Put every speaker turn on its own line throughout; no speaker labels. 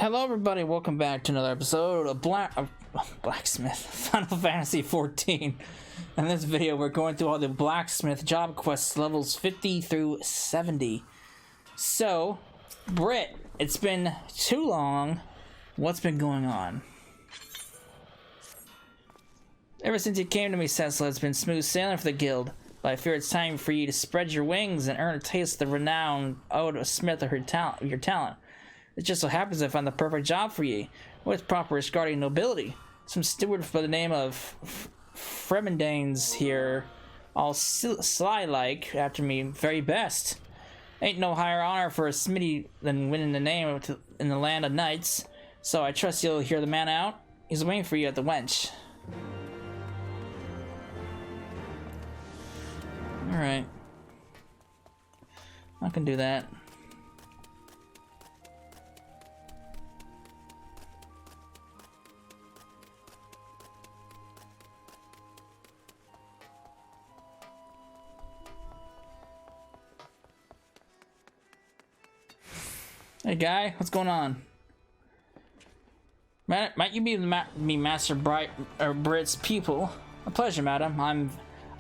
Hello everybody, welcome back to another episode of Blacksmith, Final Fantasy XIV. In this video we're going through all the Blacksmith job quests levels 50 through 70. So, Britt, it's been too long. What's been going on? Ever since you came to me, Cecil, it's been smooth sailing for the guild. But I fear it's time for you to spread your wings and earn a taste of the renown owed a smith of your talent. It just so happens I found the perfect job for ye, with proper guardian nobility. Some steward by the name of Fremendanes here, all sly-like, after me very best. Ain't no higher honor for a smithy than winning the name in the land of knights, so I trust you'll hear the man out. He's waiting for you at the wench. Alright. I can do that. Hey guy, what's going on? Might you be Master Britt's pupil? A pleasure, madam. I'm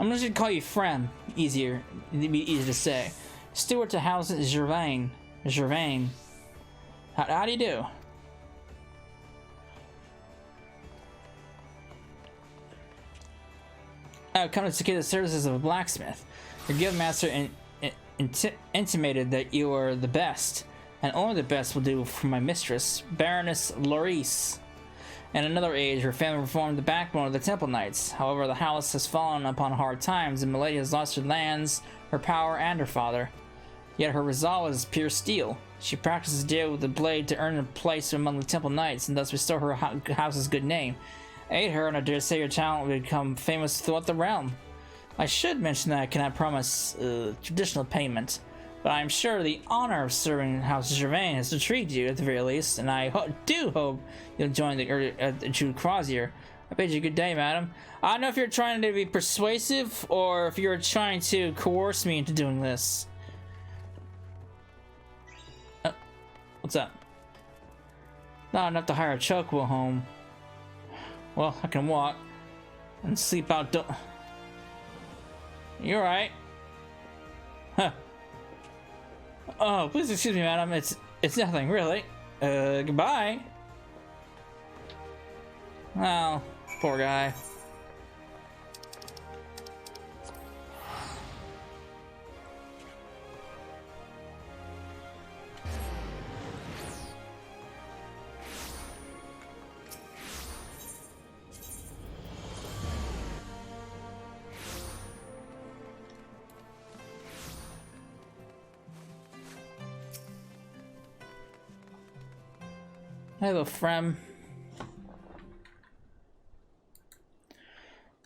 just gonna call you Frem. It'd be easier to say. Steward to House Gervain. How do you do? I've come to secure the services of a blacksmith. Your guild master intimated that you are the best. And only the best will do for my mistress, Baroness Larice. In another age, her family formed the backbone of the Temple Knights. However, the house has fallen upon hard times, and Milady has lost her lands, her power, and her father. Yet her resolve is pure steel. She practices daily with the blade to earn a place among the Temple Knights, and thus restore her house's good name. Aid her, and I dare say your talent will become famous throughout the realm. I should mention that I cannot promise traditional payment. But I'm sure the honor of serving House Gervain has intrigued you at the very least, and I do hope you'll join the Jude Crozier. I bid you good day, madam. I don't know if you're trying to be persuasive or if you're trying to coerce me into doing this. What's up? Not enough to hire a chokeable home. Well, I can walk and sleep out. You're right. Huh. Oh, please excuse me, madam. It's nothing, really. Goodbye. Well, poor guy. Hello, Frem.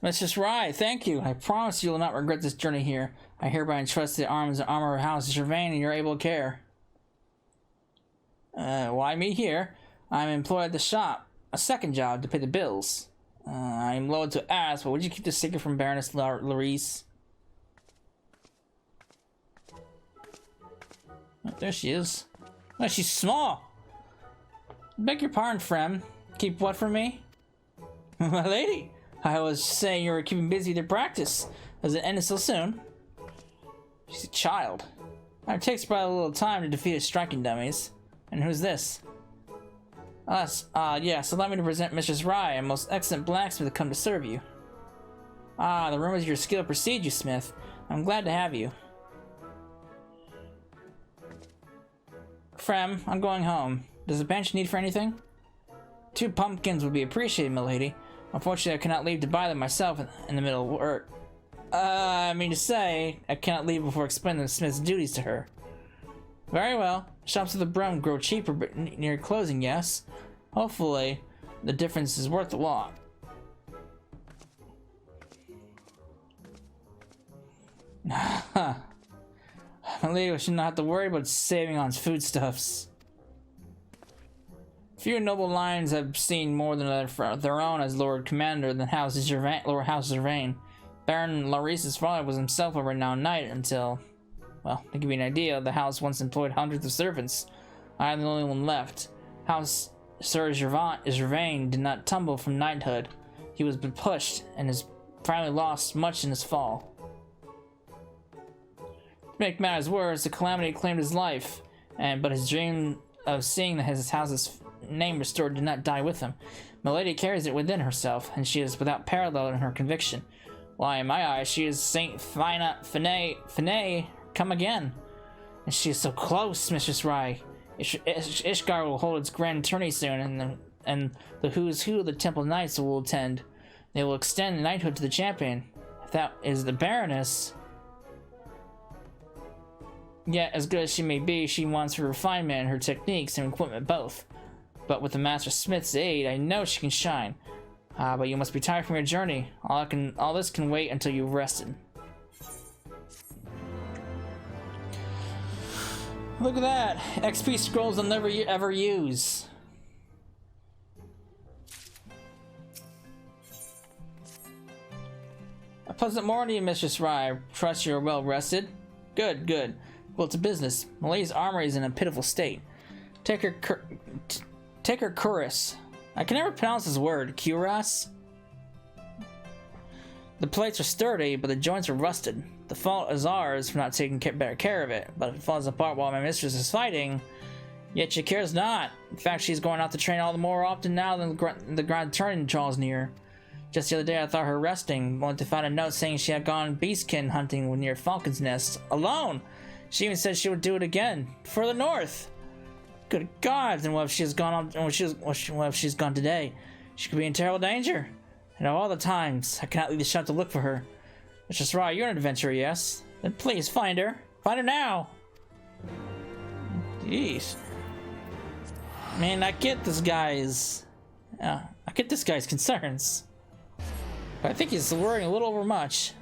Let's just ride. Thank you. I promise you will not regret this journey here. I hereby entrust the arms and armor of House Gervain in your able care. Why me here? I'm employed at the shop. A second job to pay the bills. I'm loath to ask, but would you keep this secret from Baroness Larice? Oh, there she is. Oh, she's small. Beg your pardon, Frem. Keep what from me? My lady, I was saying you were keeping busy with your practice. Does it end so soon? She's a child. It takes probably a little time to defeat his striking dummies. And who's this? Us. Yes, allow me to present Mistress Rye, a most excellent blacksmith to come to serve you. The rumors of your skill precede you, Smith. I'm glad to have you. Frem, I'm going home. Does the bench need for anything? 2 pumpkins would be appreciated, milady. Unfortunately, I cannot leave to buy them myself in the middle of work. I mean to say, I cannot leave before explaining the smith's duties to her. Very well. Shops of the Brum grow cheaper but near closing, yes? Hopefully, the difference is worth the walk. Milady should not have to worry about saving on foodstuffs. Few noble lines have seen more than their own as Lord Commander than Lord House Gervain. Baron Larice's father was himself a renowned knight until, well, to give you an idea, the house once employed hundreds of servants. I am the only one left. how Sir Gervain did not tumble from knighthood. He was been pushed and has finally lost much in his fall. To make matters worse, the calamity claimed his life, but his dream of seeing his house's name restored did not die with him. Milady carries it within herself, and she is without parallel in her conviction. Why, in my eyes, she is Saint Finet come again. And she is so close, Mistress Rai. Ishgar will hold its grand tourney soon, and the who's who of the Temple Knights will attend. They will extend knighthood to the champion. If that is the Baroness... Yet, as good as she may be, she wants her refinement and her techniques and equipment both. But with the Master Smith's aid, I know she can shine. But you must be tired from your journey. All this can wait until you've rested. Look at that! XP scrolls I'll never ever use. A pleasant morning, Mistress Rai. Trust you're well rested. Good, good. Well, to business. Malady's armory is in a pitiful state. Take her cuirass. I can never pronounce this word. Cuirass? The plates are sturdy, but the joints are rusted. The fault is ours for not taking better care of it, but if it falls apart while my mistress is fighting, yet she cares not. In fact, she's going out to train all the more often now than the grand tourney draws near. Just the other day I thought her resting, only to find a note saying she had gone beastkin hunting near Falcon's Nest, alone. She even said she would do it again, further north. Good God! And what if she's gone what if she's gone today? She could be in terrible danger. And of all the times, I cannot leave the shop to look for her. Mistress Rai, you're an adventurer, yes? Then please find her. Find her now. Jeez. Man, I get this guy's concerns. But I think he's worrying a little over much.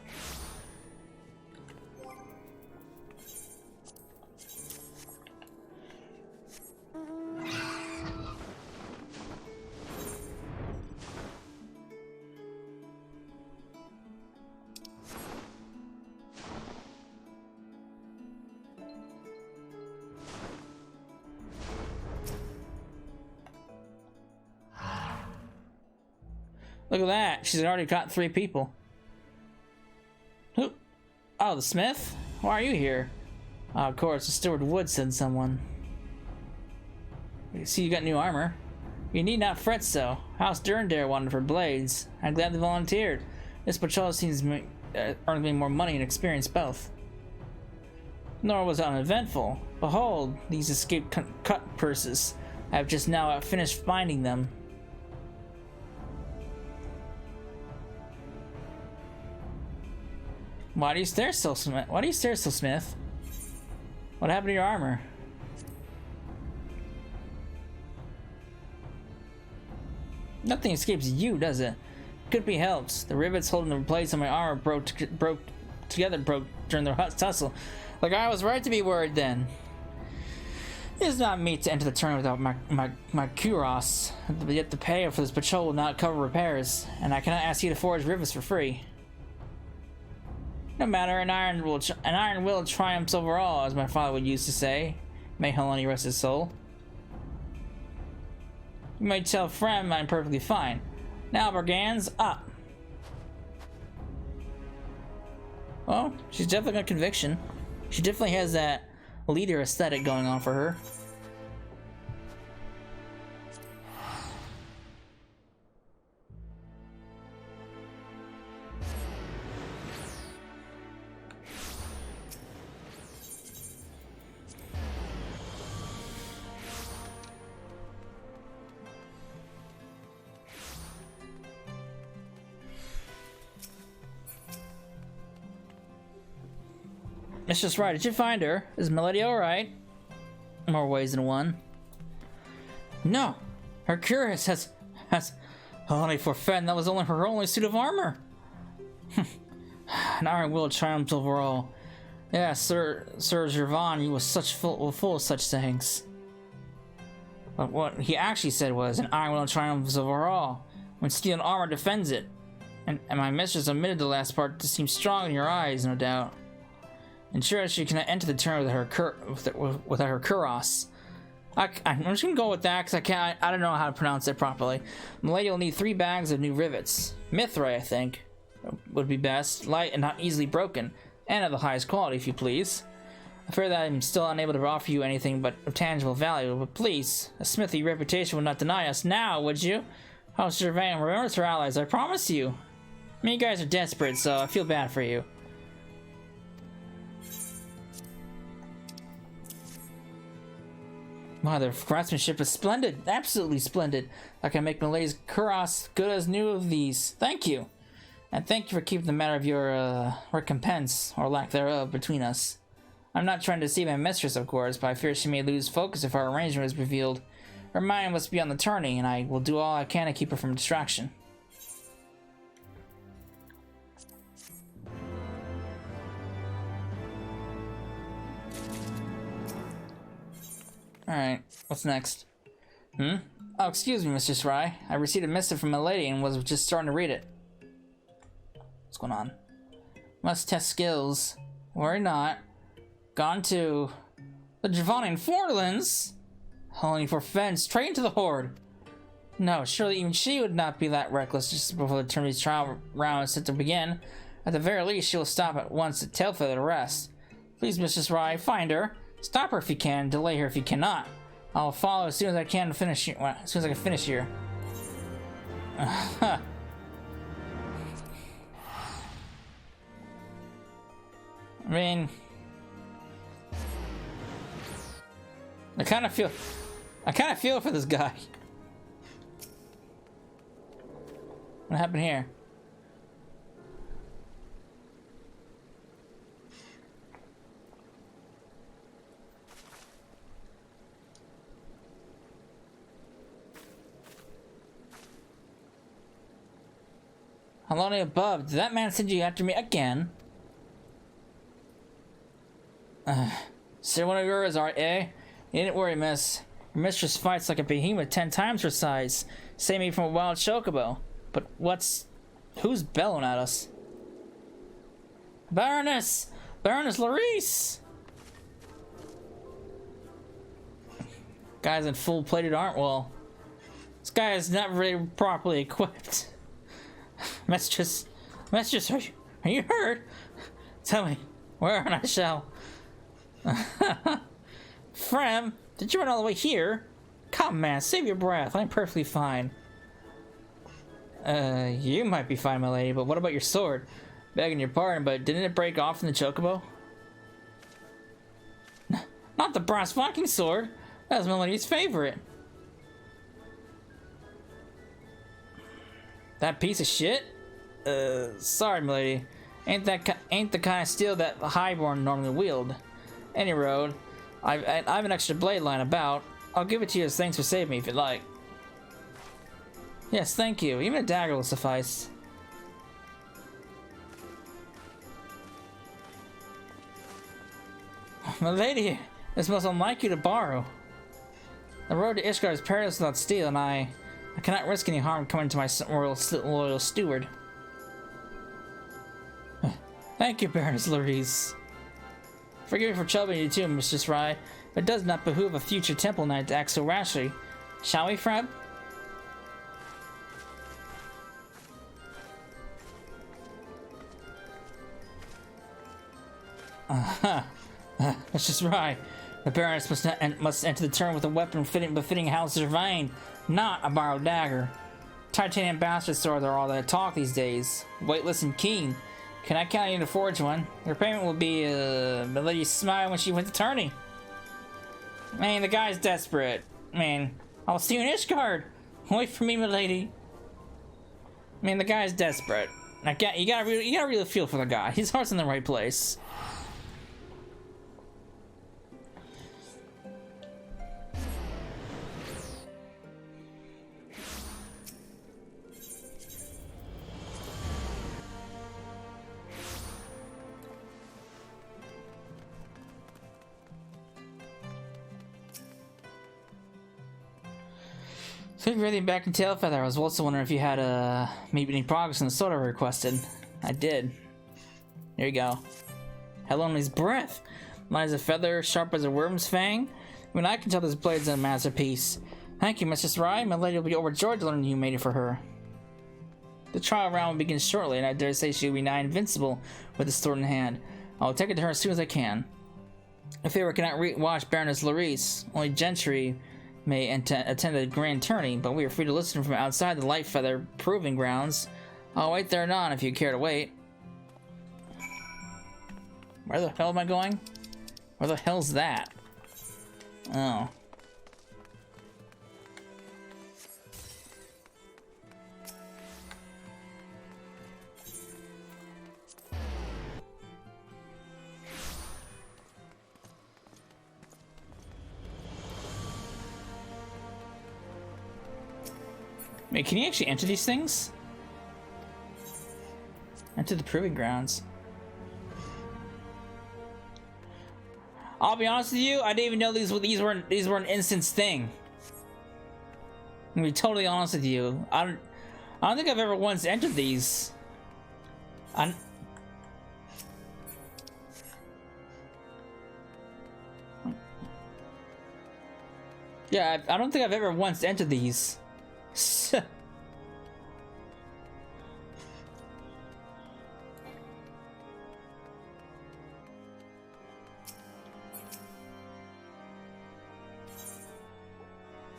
Look at that. She's already got 3 people. Who? Oh, the smith? Why are you here? Oh, of course, the steward would send someone. You see you got new armor. You need not fret so. House Durndare wanted for blades. I'm glad they volunteered. This patrol seems earning me more money and experience both. Nor was it uneventful. Behold, these escaped cut purses. I have just now finished finding them. Why do you stare so, Smith? Why do you stare so, Smith? What happened to your armor? Nothing escapes you, does it? Could be helped. The rivets holding the plates on my armor broke during the tussle. Like I was right to be worried then. It is not me to enter the tournament without my cuirass. Yet the pay for this patrol will not cover repairs, and I cannot ask you to forge rivets for free. No matter, an iron will triumphs over all, as my father would used to say. May Helene rest his soul. You may tell Frem I'm perfectly fine. Now, Brigands, up! Well, she's definitely got conviction. She definitely has that leader aesthetic going on for her. Mistress Rai, did you find her? Is Milady alright? More ways than one. No! Her cuirass has only for Fen, that was only her only suit of armor! An iron will triumphed over all. Yeah, Sir Gervain, he was full of such things. But what he actually said was, an iron will triumphs over all, when steel and armor defends it. And my mistress omitted the last part to seem strong in your eyes, no doubt. And sure as she cannot enter the tournament without her cuirass. I'm just gonna go with that because I don't know how to pronounce it properly. Milady will need 3 bags of new rivets. Mithril, I think, would be best. Light and not easily broken, and of the highest quality, if you please. I fear that I'm still unable to offer you anything but of tangible value, but please, a smithy reputation would not deny us now, would you? Oh, Gervain, remember to our allies, I promise you. I mean, you guys are desperate, so I feel bad for you. Wow, their craftsmanship is splendid. Absolutely splendid. I can make Milady's cuirass good as new of these. Thank you. And thank you for keeping the matter of your recompense, or lack thereof, between us. I'm not trying to deceive my mistress, of course, but I fear she may lose focus if our arrangement is revealed. Her mind must be on the tourney, and I will do all I can to keep her from distraction. Alright, what's next? Oh, excuse me, Mr. Sry. I received a missive from Milady and was just starting to read it. What's going on? Must test skills. Worry not. Gone to the Javonian Forlands? Only for fence, straight into the Horde. No, surely even she would not be that reckless just before the tourney's trial round is set to begin. At the very least, she will stop at once to tell for the rest. Please, Mrs. Rye, find her. Stop her if you can, delay her if you cannot. I'll follow as soon as I can finish. Well, as soon as I can finish here. I mean, I kind of feel for this guy. What happened here? Hello above. Did that man send you after me again? Sir, one of yours, eh? You didn't worry, miss. Your mistress fights like a behemoth 10 times her size. Save me from a wild chocobo. But who's bellowing at us? Baroness! Baroness Larice! Guy's in full plated armor. Well, this guy is not really properly equipped. Mistress, are you hurt? Tell me, where and I shall. Frem, did you run all the way here? Come, man, save your breath. I'm perfectly fine. You might be fine, my lady, but what about your sword? Begging your pardon, but didn't it break off in the chocobo? Not the brass fucking sword. That was my lady's favorite. That piece of shit? Sorry, milady. Ain't the kind of steel that the highborn normally wield. Any road, I've an extra blade lying about. I'll give it to you as thanks for saving me if you'd like. Yes, thank you. Even a dagger will suffice. Milady, this most unlike you to borrow. The road to Ishgard is perilous without steel, and I cannot risk any harm coming to my royal loyal steward. Thank you, Baroness Larice. Forgive me for troubling you too, Mistress Rye, but it does not behoove a future temple knight to act so rashly. Shall we, Freb? Mistress Rye, the Baroness must enter the turn with a weapon befitting House Gervain, not a borrowed dagger. Titanium bastard swords are all that talk these days. Weightless and keen. Can I count you to forge one? Your payment will be Milady's smile when she wins the tourney. Man, the guy's desperate. Man, I'll see you in Ishgard. Wait for me, milady. Man, the guy's desperate. You gotta really feel for the guy. His heart's in the right place. So if you're ready back in Tailfeather, I was also wondering if you had made any progress in the sword I requested. I did. There you go. Heloni's breath. Mine is a feather sharp as a worm's fang. Even I can tell this blade's a masterpiece. Thank you, Mistress Rye. My lady will be overjoyed to learn you made it for her. The trial round will begin shortly, and I dare say she will be nigh invincible with the sword in hand. I will take it to her as soon as I can. A favor cannot watch Baroness Larice. Only gentry may attend the grand tourney, but we are free to listen from outside the Light Feather proving grounds. I'll wait there anon if you care to wait. Where the hell am I going? Where the hell's that? Oh. Wait, can you actually enter these things? Enter the proving grounds. I'll be honest with you, I didn't even know these were an instance thing. I'm gonna be totally honest with you. I don't think I've ever once entered these. Yeah, I don't think I've ever once entered these.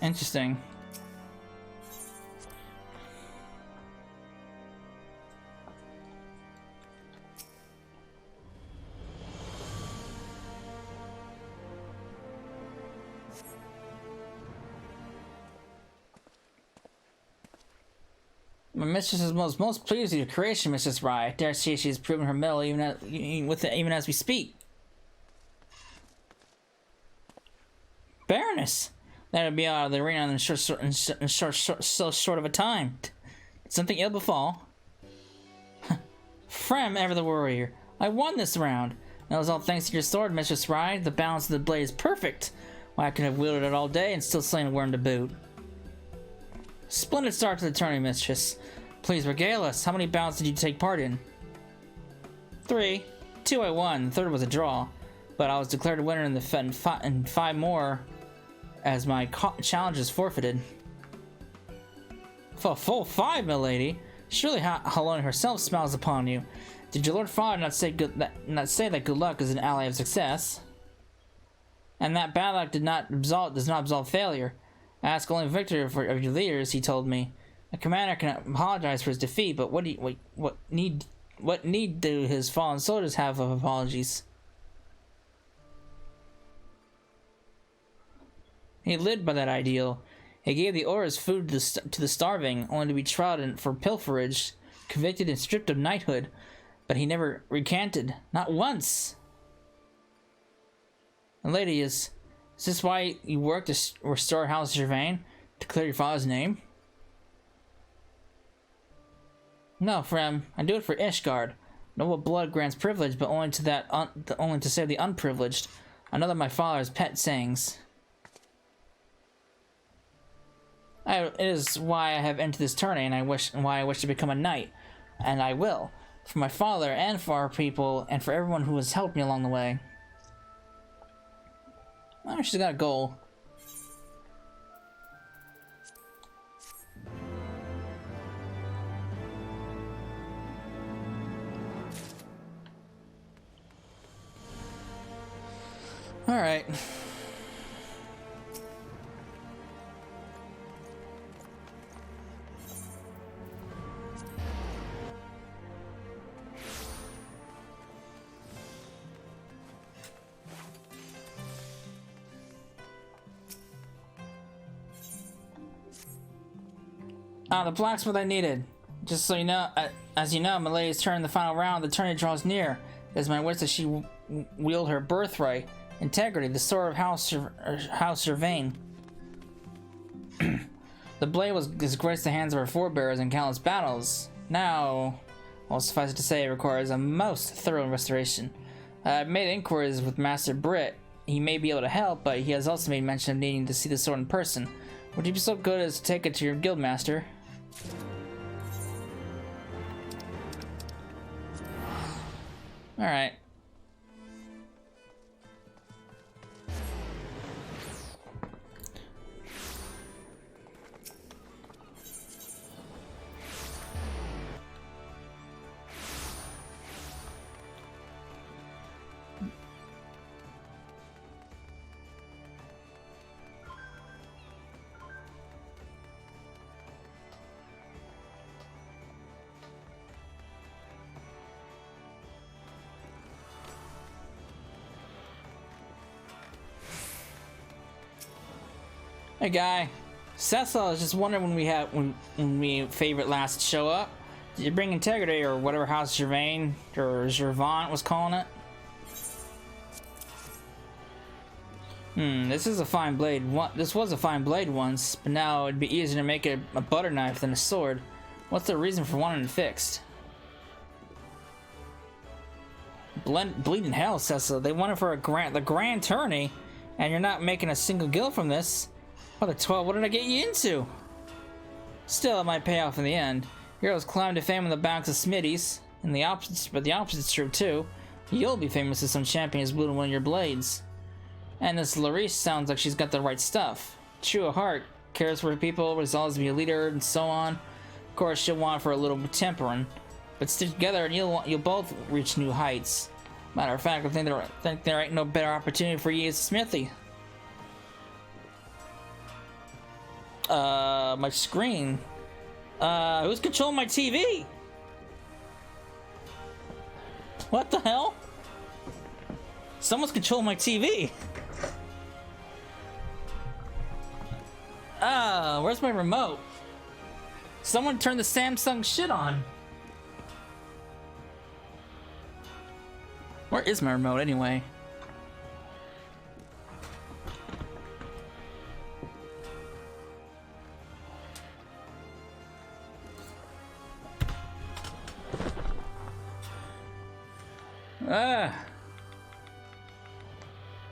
Interesting. My mistress is most pleased with your creation, Mistress Rye. I dare say she has proven her mettle even as we speak. Baroness! That would be out of the arena in so short of a time. Did something ill befall? Frem, ever the warrior. I won this round. That was all thanks to your sword, Mistress Rye. The balance of the blade is perfect. Why, I could have wielded it all day and still slain a worm to boot. Splendid start to the tourney, Mistress. Please regale us. How many bouts did you take part in? 3. 2 I won. The third was a draw. But I was declared a winner in the 5 more as my challenge is forfeited. For a full 5, milady. Surely Helena herself smiles upon you. Did your Lord Father not say that good luck is an ally of success? And that bad luck does not absolve failure. Ask only victory of your leaders, he told me. A commander can apologize for his defeat, but what need do his fallen soldiers have of apologies? He lived by that ideal. He gave the orders food to the starving, only to be tried for pilferage, convicted and stripped of knighthood. But he never recanted, not once. And lady, is this why you work to restore House Gervain? To clear your father's name? No, Frem. I do it for Ishgard. Noble blood grants privilege, but only to save the unprivileged. Another of my father's pet sayings. It is why I have entered this tourney, and why I wish to become a knight, and I will, for my father and for our people, and for everyone who has helped me along the way. Oh, she's got a goal. All right. The blacksmith I needed. Just so you know, as you know, my lady's turn in the final round. The tourney draws near. It is my wish that she wield her birthright, integrity, the sword of House Gervain. The blade has graced the hands of her forebears in countless battles. Now, well, suffice it to say, it requires a most thorough restoration. I've made inquiries with Master Britt. He may be able to help, but he has also made mention of needing to see the sword in person. Would you be so good as to take it to your guildmaster? Alright. Hey guy, Cecil is just wondering when we favorite last show up. Did you bring integrity or whatever House Gervain or Gervant was calling it? This is a fine blade. This was a fine blade once, but now it'd be easier to make it a butter knife than a sword. What's the reason for wanting it fixed? Bleeding hell, Cecil. They want it for the grand tourney, and you're not making a single gil from this. What the 12? What did I get you into? Still, it might pay off in the end. Heroes climb to fame on the backs of Smitties, but the opposite's true too. You'll be famous if some champion is wielding one of your blades. And this Larice sounds like she's got the right stuff. True of heart, cares for people, resolves to be a leader, and so on. Of course, she'll want for a little tempering, but stick together and you'll both reach new heights. Matter of fact, I think there ain't no better opportunity for you as Smithy. My screen. Who's controlling my TV? What the hell? Someone's controlling my TV. Where's my remote? Someone turned the Samsung shit on. Where is my remote anyway?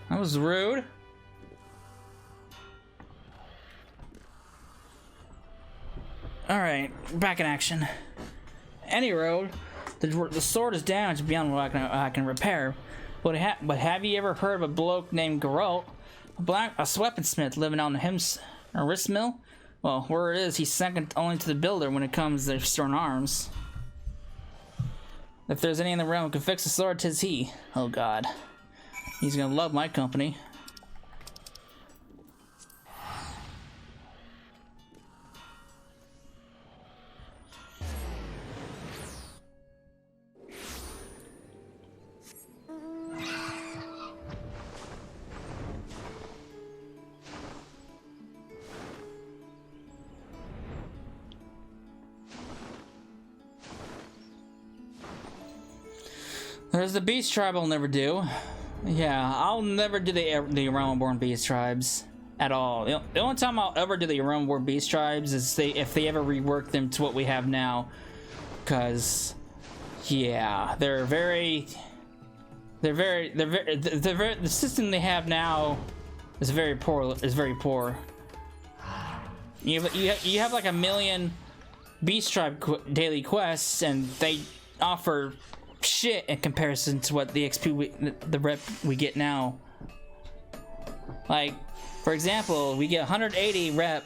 That was rude. Alright, back in action. Any road, the sword is damaged beyond what I can repair. But have you ever heard of a bloke named Garot? A weaponsmith living out in a wrist mill? Well, where it is, he's second only to the builder when it comes to restoring arms. If there's any in the realm who can fix the sword, 'tis he. Oh god. He's gonna love my company. There's the beast tribe I'll never do. Yeah, I'll never do the realm-born beast tribes at all. The only time I'll ever do the realm-born beast tribes is if they ever rework them to what we have now. Cause, yeah, the system they have now is very poor. You have like 1 million beast tribe daily quests, and they offer shit in comparison to what the XP the rep we get now. Like, for example, we get 180 rep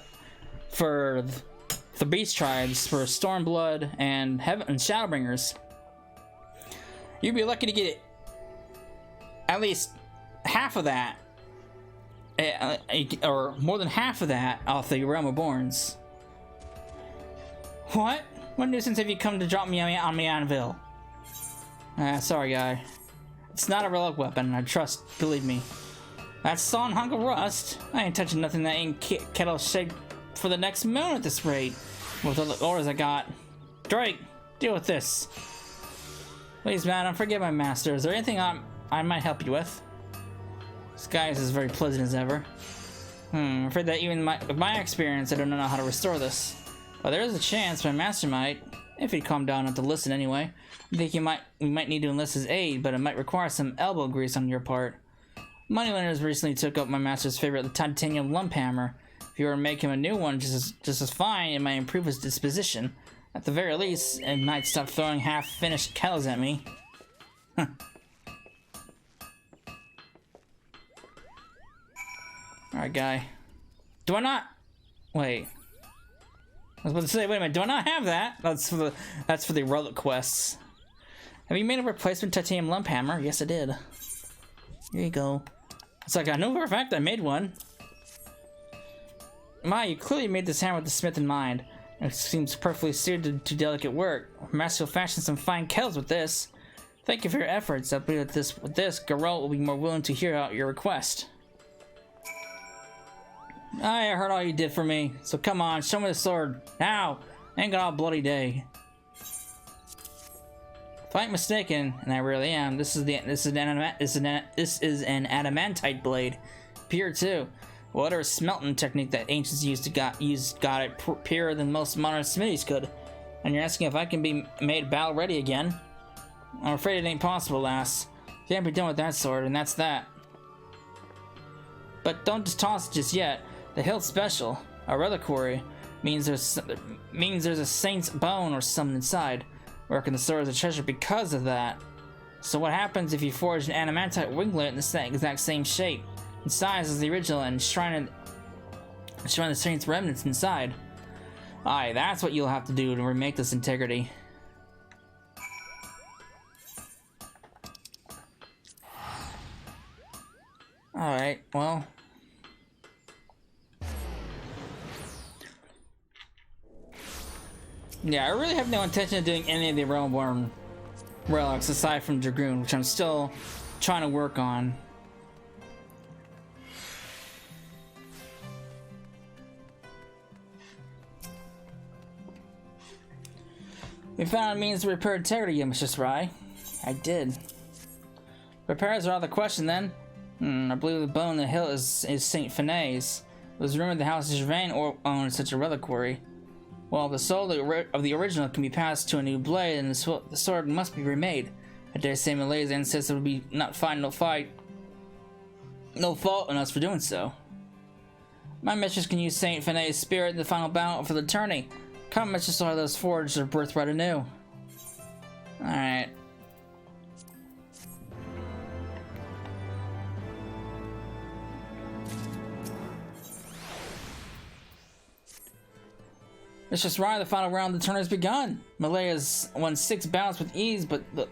for the beast tribes for Stormblood and Shadowbringers. You'd be lucky to get at least half of that, or more than half of that off the Realm of Borns. What nuisance have you come to drop me on the anvil? Sorry, guy. It's not a relic weapon, I trust, believe me. That's sawn hunk of rust. I ain't touching nothing that ain't kettle shaped for the next moon at this rate. With all the orders I got. Drake, deal with this. Please, madam, forgive my master. Is there anything I might help you with? This guy is as very pleasant as ever. I'm afraid that even with my experience, I don't know how to restore this. But there is a chance my master might, if he'd calm down enough to listen anyway. I think we might need to enlist his aid, but it might require some elbow grease on your part. Moneylenders recently took up my master's favorite, the titanium lump hammer. If you were to make him a new one just as fine, it might improve his disposition. At the very least, it might stop throwing half-finished kettles at me. Huh. Alright, guy. Do I not... Wait. I was about to say, wait a minute, do I not have that? That's for the relic quests. Have you made a replacement titanium lump hammer? Yes, I did. Here you go. It's like, I know for a fact I made one. My, you clearly made this hammer with the smith in mind. It seems perfectly suited to delicate work. Master will fashion some fine kettles with this. Thank you for your efforts. I believe that with this, Garot will be more willing to hear out your request. I heard all you did for me, so come on, show me the sword now. Ain't got all bloody day. If I ain't mistaken, and I really am, this is an adamantite blade, pure too. Whatever smelting technique that ancients got it purer than most modern smithies could. And you're asking if I can be made battle ready again? I'm afraid it ain't possible, lass. Can't be done with that sword, and that's that. But don't just toss it just yet. The hilt special, a reliquary, means there's a saint's bone or something inside. Working the sword as a treasure because of that. So what happens if you forge an adamantite winglet in the exact same shape and size as the original and shrine the saint's remnants inside? Aye, that's what you'll have to do to remake this integrity. Alright, well. Yeah, I really have no intention of doing any of the Realmborn relics aside from Dragoon, which I'm still trying to work on. We found a means to repair integrity, Mistress Rye. I did. Repairs are out of the question then. I believe the bone in the hill is Saint Finay's. It was rumored the House of Gervain owned such a reliquary. Well, the soul of the original can be passed to a new blade, and the sword must be remade. I dare say Malay's ancestor would be no fault in us for doing so. My mistress can use Saint Finay's spirit in the final battle for the tourney. Come, mistress, saw those forged their birthright anew. Alright. Mistress Rye, the final round of the tournament has begun. Malay has won 6 bouts with ease,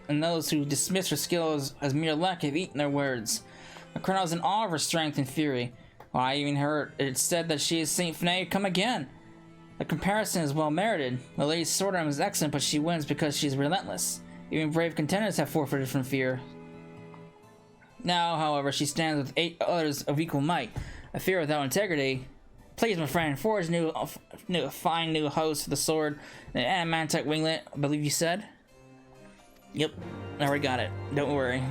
and those who dismiss her skill as mere luck have eaten their words. The colonel is in awe of her strength and fury. Well, I even heard it said that she is Saint Finay come again. The comparison is well merited. Malay's sword arm is excellent, but she wins because she is relentless. Even brave contenders have forfeited from fear. Now, however, she stands with 8 others of equal might. A fear without integrity. Please, my friend, forge a fine new host for the sword and an adamantite winglet, I believe you said? Yep, I already got it. Don't worry.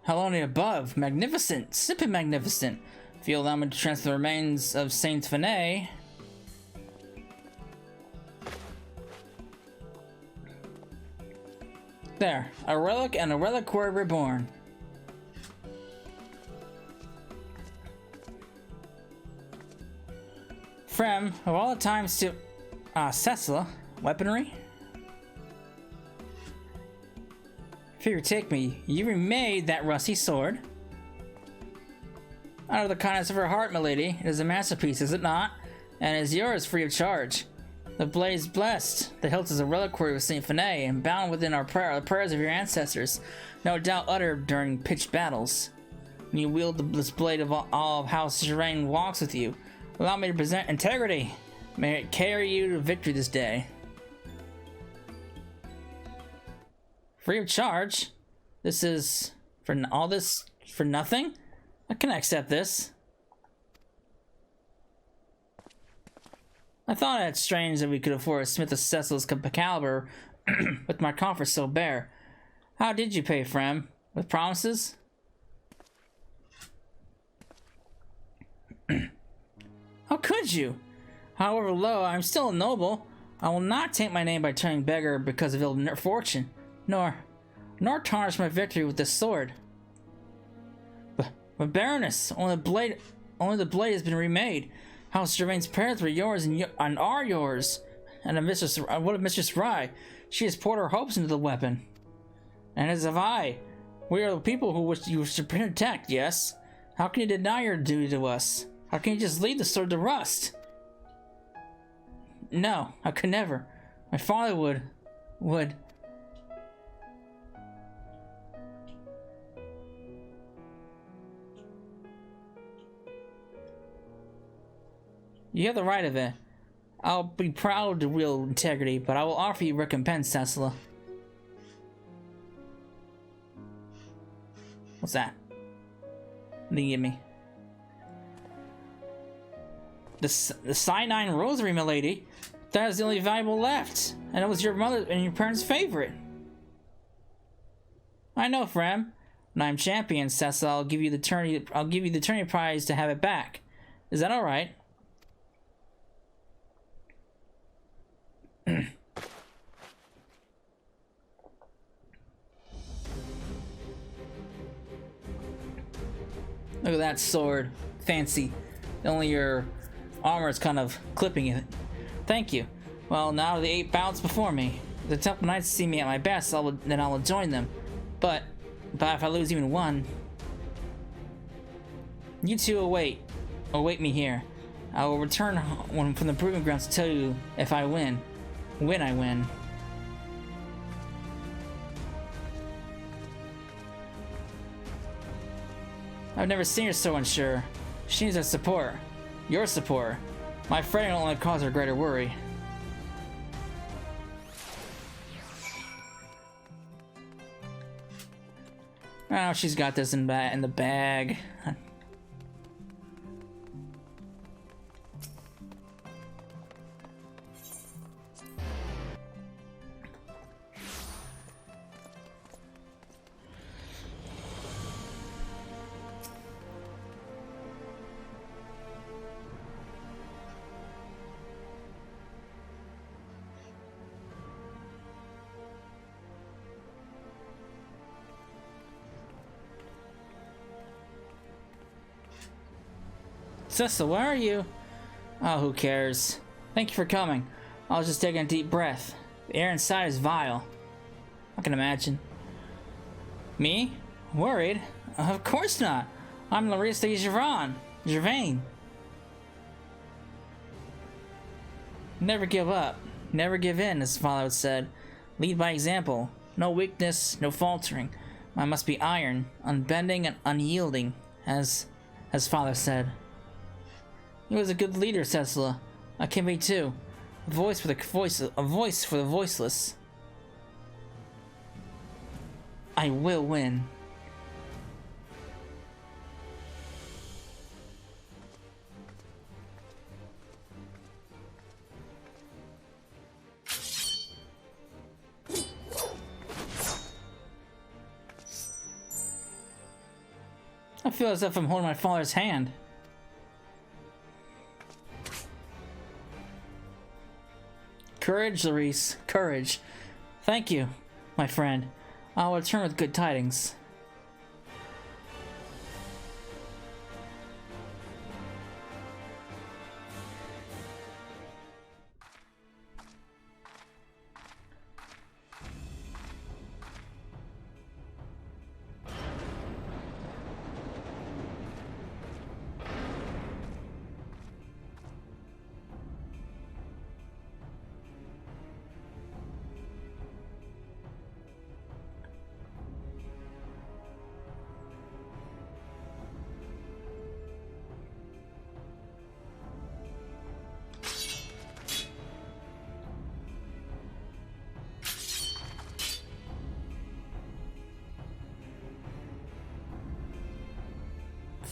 Hello above. Magnificent. Simply magnificent. If you allow me to transfer the remains of Saint Finay. There, a relic and a reliquary reborn. Frem, of all the times to Cecil, weaponry? Figure take me, you remade that rusty sword. Out of the kindness of her heart, milady, it is a masterpiece, is it not? And is yours free of charge. The blade is blessed. The hilt is a reliquary of Saint Finay, and bound within the prayers of your ancestors, no doubt uttered during pitched battles. When you wield this blade of all of House Gervain walks with you. Allow me to present integrity. May it carry you to victory this day. Free of charge? This is for all this for nothing? I can accept this. I thought it strange that we could afford a smith of Cecil's caliber with my coffers so bare. How did you pay, Frem? With promises? How could you? However low, I am still a noble. I will not taint my name by turning beggar because of ill fortune, nor tarnish my victory with this sword. But Baroness, only the blade has been remade. House Gervain's parents were yours and are yours. And what of Mistress Rye? She has poured her hopes into the weapon. And as have I. We are the people who wish to protect, yes? How can you deny your duty to us? How can you just leave the sword to rust? No, I could never. My father would. You have the right of it. I'll be proud to wield integrity, but I will offer you recompense, Cecil. What's that? What do you give me? The cyanine rosary, milady. That is the only valuable left, and it was your mother and your parents' favorite. I know, Frem. When I'm champion, Cecil, I'll give you the tourney prize to have it back. Is that all right? Look at that sword. Fancy. Only your armor is kind of clipping it. Thank you. Well, now the 8 bouts before me. If the Temple Knights see me at my best, then I'll join them. But if I lose even one... You two await me here. I will return from the Proving Grounds to tell you if I win. When I win. I've never seen her so unsure. She needs our support. Your support. My friend will only cause her greater worry. Oh, she's got this in the bag. Cecil, where are you? Oh, who cares? Thank you for coming. I was just taking a deep breath. The air inside is vile. I can imagine. Me? Worried? Of course not. I'm Larice de Gervain. Never give up. Never give in, as father said. Lead by example. No weakness, no faltering. I must be iron, unbending and unyielding, as father said. He was a good leader, Cecil. I can be too. A voice for the voiceless. I will win. I feel as if I'm holding my father's hand. Courage, Larice. Courage. Thank you, my friend. I'll return with good tidings.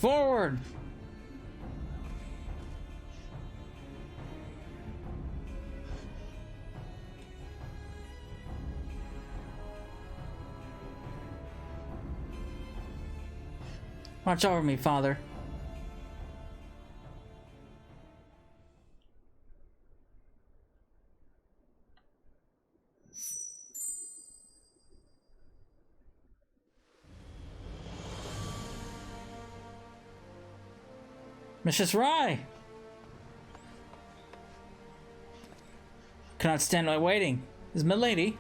Forward! Watch over me, Father. Mrs. Rye! Cannot stand by waiting. Is milady?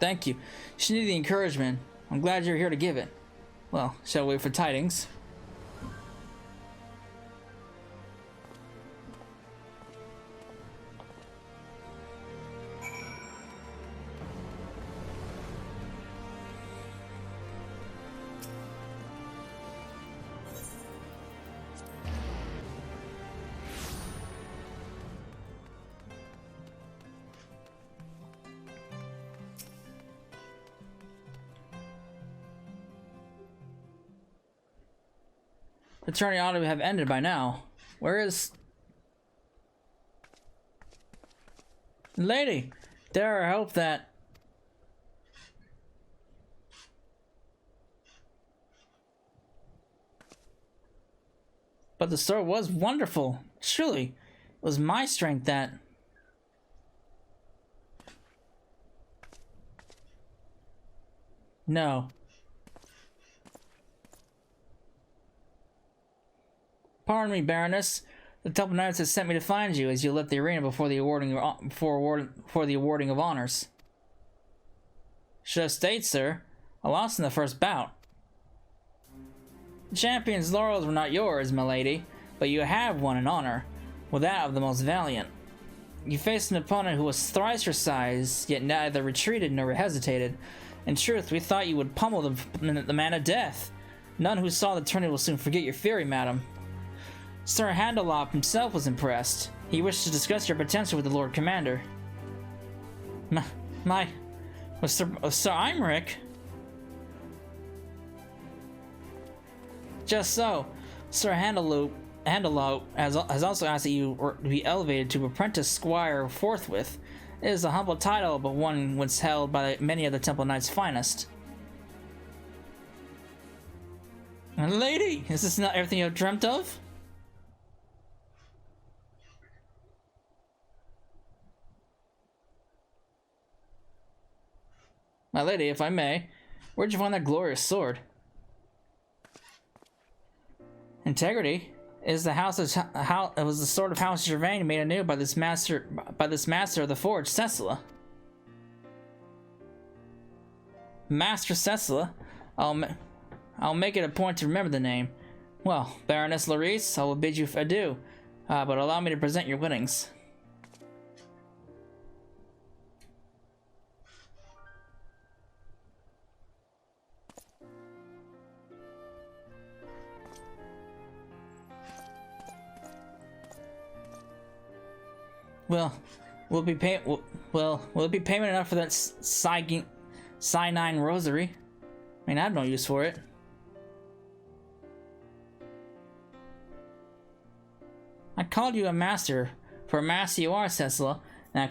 Thank you. She needed the encouragement. I'm glad you're here to give it. Well, shall we wait for tidings? The tourney ought to have ended by now. Where is... Lady! Dare I hope that... But the sword was wonderful. Truly, it was my strength that... No. Pardon me, Baroness. The Temple Knights has sent me to find you as you left the arena before the awarding of honors. Should have stayed, sir. I lost in the first bout. The champion's laurels were not yours, milady, but you have won an honor, with that of the most valiant. You faced an opponent who was thrice your size, yet neither retreated nor hesitated. In truth, we thought you would pummel the man of death. None who saw the tourney will soon forget your fury, madam. Sir Handelop himself was impressed. He wished to discuss your potential with the Lord Commander. Sir Imric? Just so. Sir Handelop has also asked that you be elevated to apprentice squire forthwith. It is a humble title, but one once held by many of the Temple Knight's finest. Lady, is this not everything you've dreamt of? My lady, if I may, where'd you find that glorious sword? Integrity is the house of it was the sword of House Gervain made anew by this master of the forge, Cecilla. Master Cecilla, I'll make it a point to remember the name. Well, Baroness Larice, I will bid you adieu, but allow me to present your winnings. Will it be payment enough for that cyanine rosary? I mean, I have no use for it. I called you a master, for a master you are, Cecilla, and I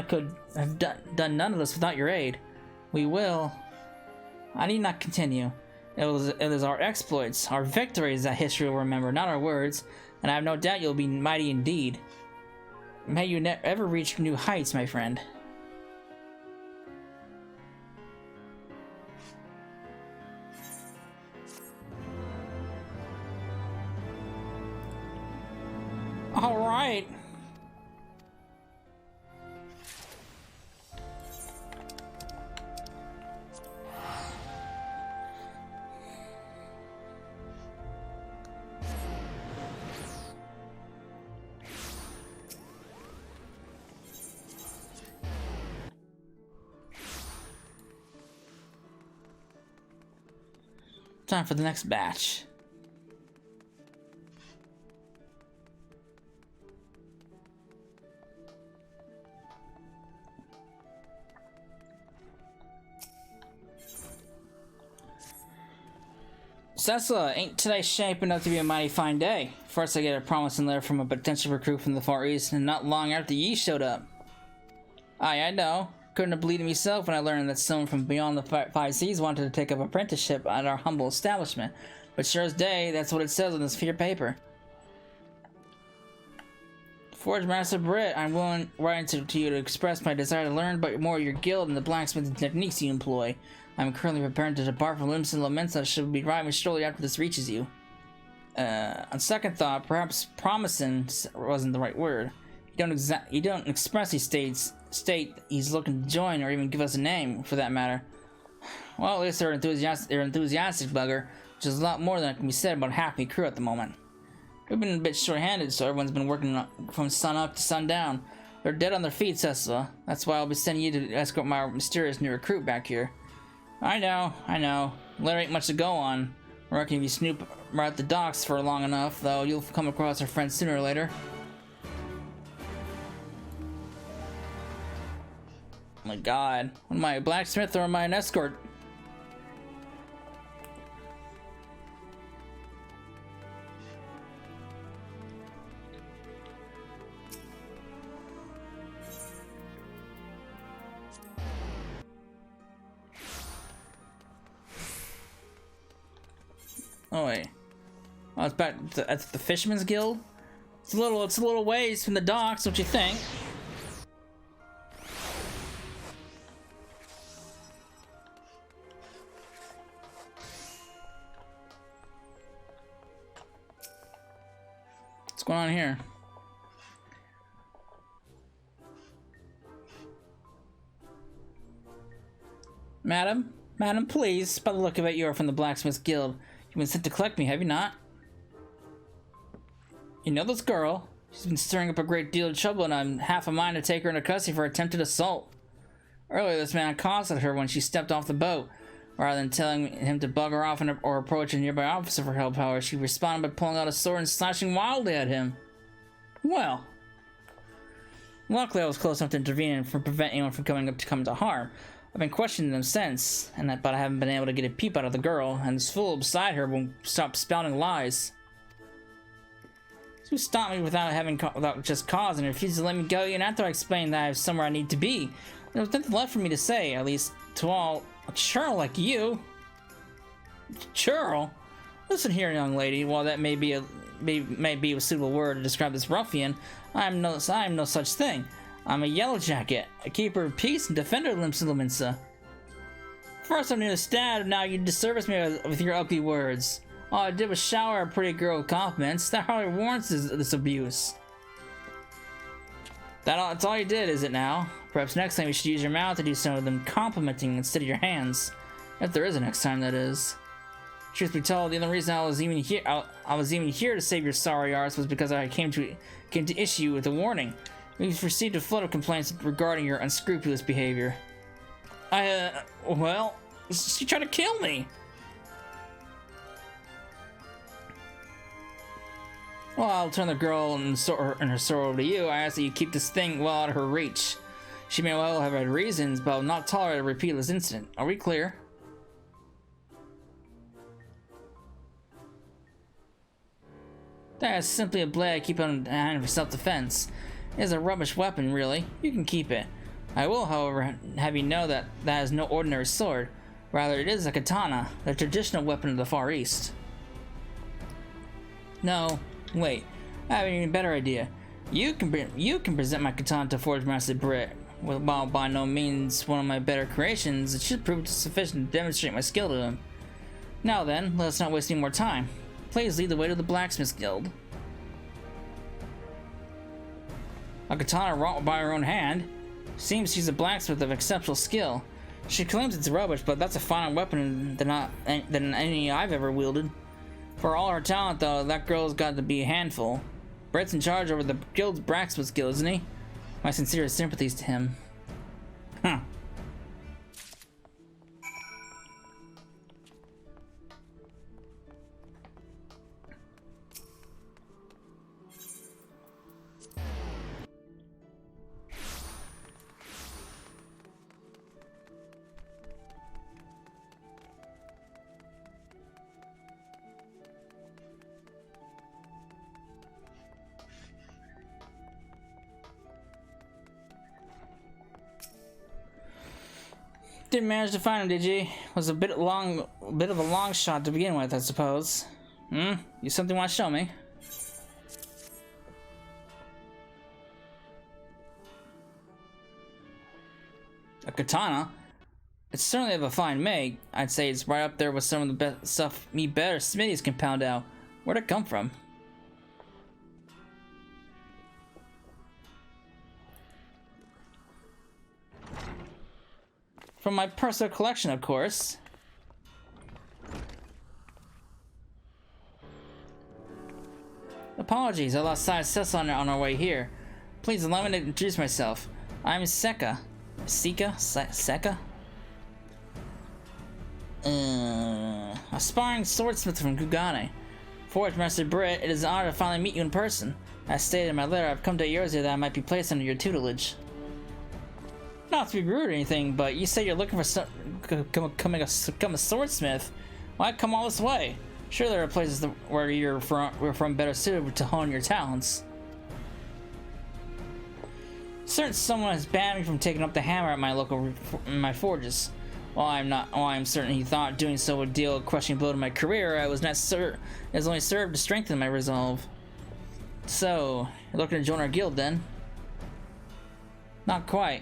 could have done none of this without your aid. I need not continue. It is our exploits, our victories that history will remember, not our words, and I have no doubt you'll be mighty indeed. May you ever reach new heights, my friend. All right. Time for the next batch. Cecilla, ain't today shaping up to be a mighty fine day? First I get a promising letter from a potential recruit from the Far East, and not long after ye showed up. Aye, I know. Couldn't have believed it myself when I learned that someone from beyond the five seas wanted to take up apprenticeship at our humble establishment. But sure as day, that's what it says on this here paper. Forge Master Britt, I'm willing writing to you to express my desire to learn about more of your guild and the blacksmithing techniques you employ. I'm currently preparing to depart from Limson Laments that should be arriving shortly after this reaches you. On second thought, perhaps promising wasn't the right word. You don't expressly state he's looking to join or even give us a name, for that matter. Well, at least they're enthusiastic bugger, which is a lot more than can be said about half the crew at the moment. We've been a bit short-handed, so everyone's been working from sun up to sundown. They're dead on their feet, Cecilla. That's why I'll be sending you to escort my mysterious new recruit back here. I know. There ain't much to go on. I reckon if you snoop right at the docks for long enough, though, you'll come across our friends sooner or later. Oh my god. Am I a blacksmith or am I an escort? Oh wait. Oh, it's back at the Fisherman's Guild. It's a little ways from the docks. Don't you think? What's going on here? Madam? Madam, please. By the look of it, you are from the Blacksmith Guild. You've been sent to collect me, have you not? You know this girl? She's been stirring up a great deal of trouble, and I'm half a mind to take her into custody for attempted assault. Earlier, this man accosted her when she stepped off the boat. Rather than telling him to bug her off or approach a nearby officer for help, however, she responded by pulling out a sword and slashing wildly at him. Well, luckily I was close enough to intervene and prevent anyone from coming to harm. I've been questioning them since, but I haven't been able to get a peep out of the girl, and this fool beside her won't stop spouting lies. Who stopped me without just cause and refused to let me go, and after I explained that I have somewhere I need to be, there was nothing left for me to say, at least to a churl like you. Churl? Listen here, young lady, while that may be a suitable word to describe this ruffian, I am no such thing. I'm a yellow jacket, a keeper of peace and defender of Limsa. First I'm near stab, now you disservice me with your ugly words. All I did was shower a pretty girl with compliments. That hardly warrants this abuse. That's all you did, is it now? Perhaps next time you should use your mouth to do some of them complimenting instead of your hands. If there is a next time, that is. Truth be told, the only reason I was even here to save your sorry arse was because I came to issue you with a warning. We've received a flood of complaints regarding your unscrupulous behavior. Well, she tried to kill me. Well, I'll turn the girl and her sword over to you. I ask that you keep this thing well out of her reach. She may well have had reasons, but I will not tolerate a repeat of this incident. Are we clear? That is simply a blade I keep on hand for self-defense. It is a rubbish weapon, really. You can keep it. I will, however, have you know that that is no ordinary sword. Rather, it is a katana, the traditional weapon of the Far East. No, wait. I have an even better idea. You can present my katana to Forge Master Britt. While by no means one of my better creations, it should prove sufficient to demonstrate my skill to him. Now then, let us not waste any more time. Please lead the way to the Blacksmith Guild. A katana wrought by her own hand? Seems she's a blacksmith of exceptional skill. She claims it's rubbish, but that's a finer weapon than any I've ever wielded. For all her talent, though, that girl's got to be a handful. Brett's in charge over the guild's Blacksmith Guild, isn't he? My sincerest sympathies to him. Huh. Didn't manage to find him, did you? Was a bit of a long shot to begin with, I suppose. You something want to show me? A katana? It's certainly of a fine make. I'd say it's right up there with some of the best stuff better smithies can pound out. Where'd it come from? From my personal collection, of course. Apologies, I lost sight of Cecil on our way here. Please allow me to introduce myself. I'm Seka. Seka? Aspiring swordsmith from Kugane. Forge Master Britt, it is an honor to finally meet you in person. As stated in my letter, I've come to Eorzea that I might be placed under your tutelage. Not to be rude or anything, but you say you're looking for become a swordsmith. Why come all this way? Sure, there are places where you're from better suited to hone your talents. Certain someone has banned me from taking up the hammer at my forges. While I'm certain he thought doing so would deal a crushing blow to my career, I was not certain. It has only served to strengthen my resolve. So, you're looking to join our guild then? Not quite.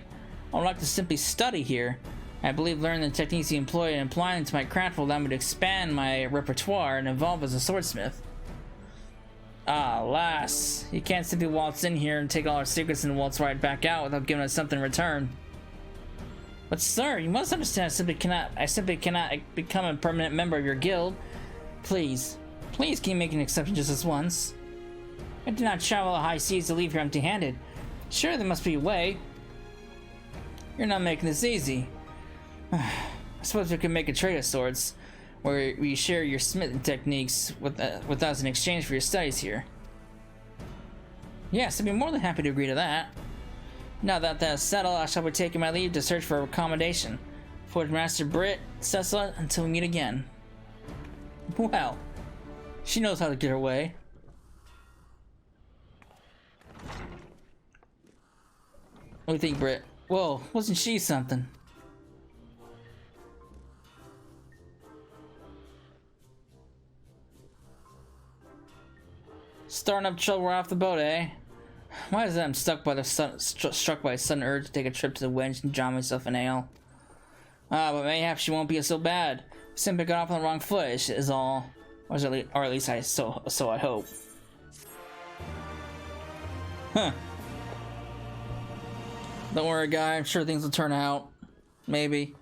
I would like to simply study here. I believe learning the techniques you employ and applying them to my craft will allow me to expand my repertoire and evolve as a swordsmith. Ah, alas. You can't simply waltz in here and take all our secrets and waltz right back out without giving us something in return. But sir, you must understand I simply cannot become a permanent member of your guild. Please keep making an exception just this once. I did not travel the high seas to leave here empty-handed. Sure, there must be a way. You're not making this easy. I suppose we could make a trade of sorts, where we share your smithing techniques with us in exchange for your studies here. Yes, I'd be more than happy to agree to that. Now that that's settled, I shall be taking my leave to search for accommodation. Forge Master Britt, Cecil, until we meet again. Well, she knows how to get her way. What do you think, Britt? Whoa, wasn't she something? Starting up trouble right off the boat, eh? Why is it I'm struck by a sudden urge to take a trip to the wench and drown myself in ale? Ah, but mayhap she won't be so bad. Simply got off on the wrong foot is all. Or at least so I hope. Huh. Don't worry, guy. I'm sure things will turn out. Maybe.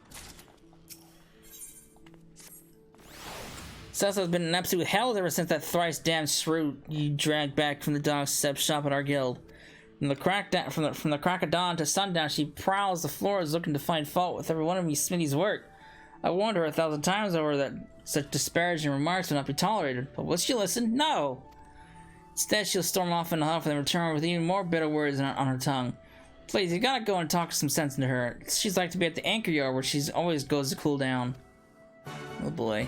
Cecil's been an absolute hell ever since that thrice damned shrew you dragged back from the dog step shop at our guild. From the crack of dawn to sundown, she prowls the floors looking to find fault with every one of me Smitty's work. I warned her 1,000 times over that such disparaging remarks would not be tolerated, but will she listen? No! Instead, she'll storm off in a huff and return with even more bitter words on her tongue. Please, you gotta go and talk some sense into her. She's like to be at the anchor yard where she always goes to cool down. Oh boy.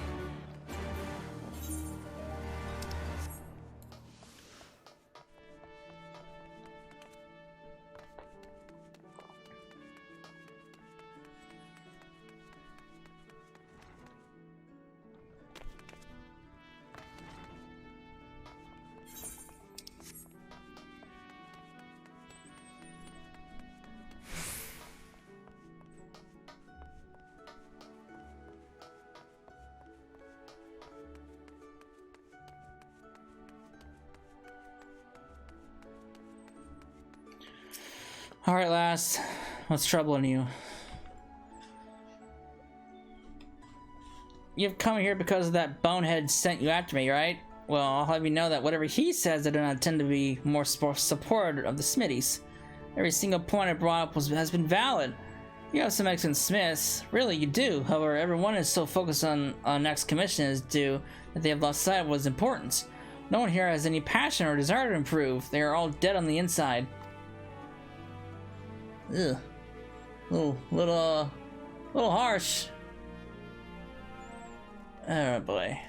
Alright, lass. What's troubling you? You've come here because of that bonehead sent you after me, right? Well, I'll have you know that whatever he says, I do not tend to be more supportive of the Smitties. Every single point I brought up has been valid. You have some excellent smiths. Really, you do. However, everyone is so focused on next commission is due that they have lost sight of what is important. No one here has any passion or desire to improve. They are all dead on the inside. Ugh. Little harsh. Oh boy.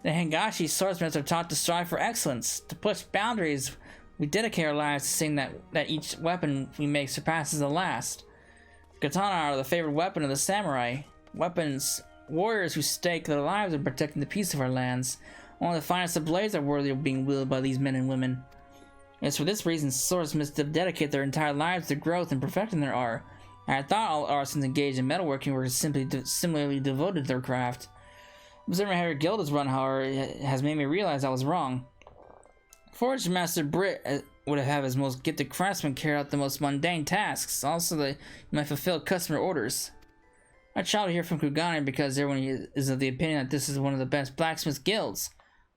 The Hangashi swordsmiths are taught to strive for excellence, to push boundaries. We dedicate our lives to seeing that each weapon we make surpasses the last. Katana are the favorite weapon of the samurai. Warriors who stake their lives in protecting the peace of our lands. Only the finest of blades are worthy of being wielded by these men and women. It's for this reason swordsmiths dedicate their entire lives to growth and perfecting their art. And I thought all artisans engaged in metalworking were simply similarly devoted to their craft. Observing how your guild is run, however, has made me realize I was wrong. Forge Master Britt would have his most gifted craftsmen carry out the most mundane tasks. Also, they might fulfill customer orders. I traveled here from Kugane because everyone is of the opinion that this is one of the best blacksmith guilds.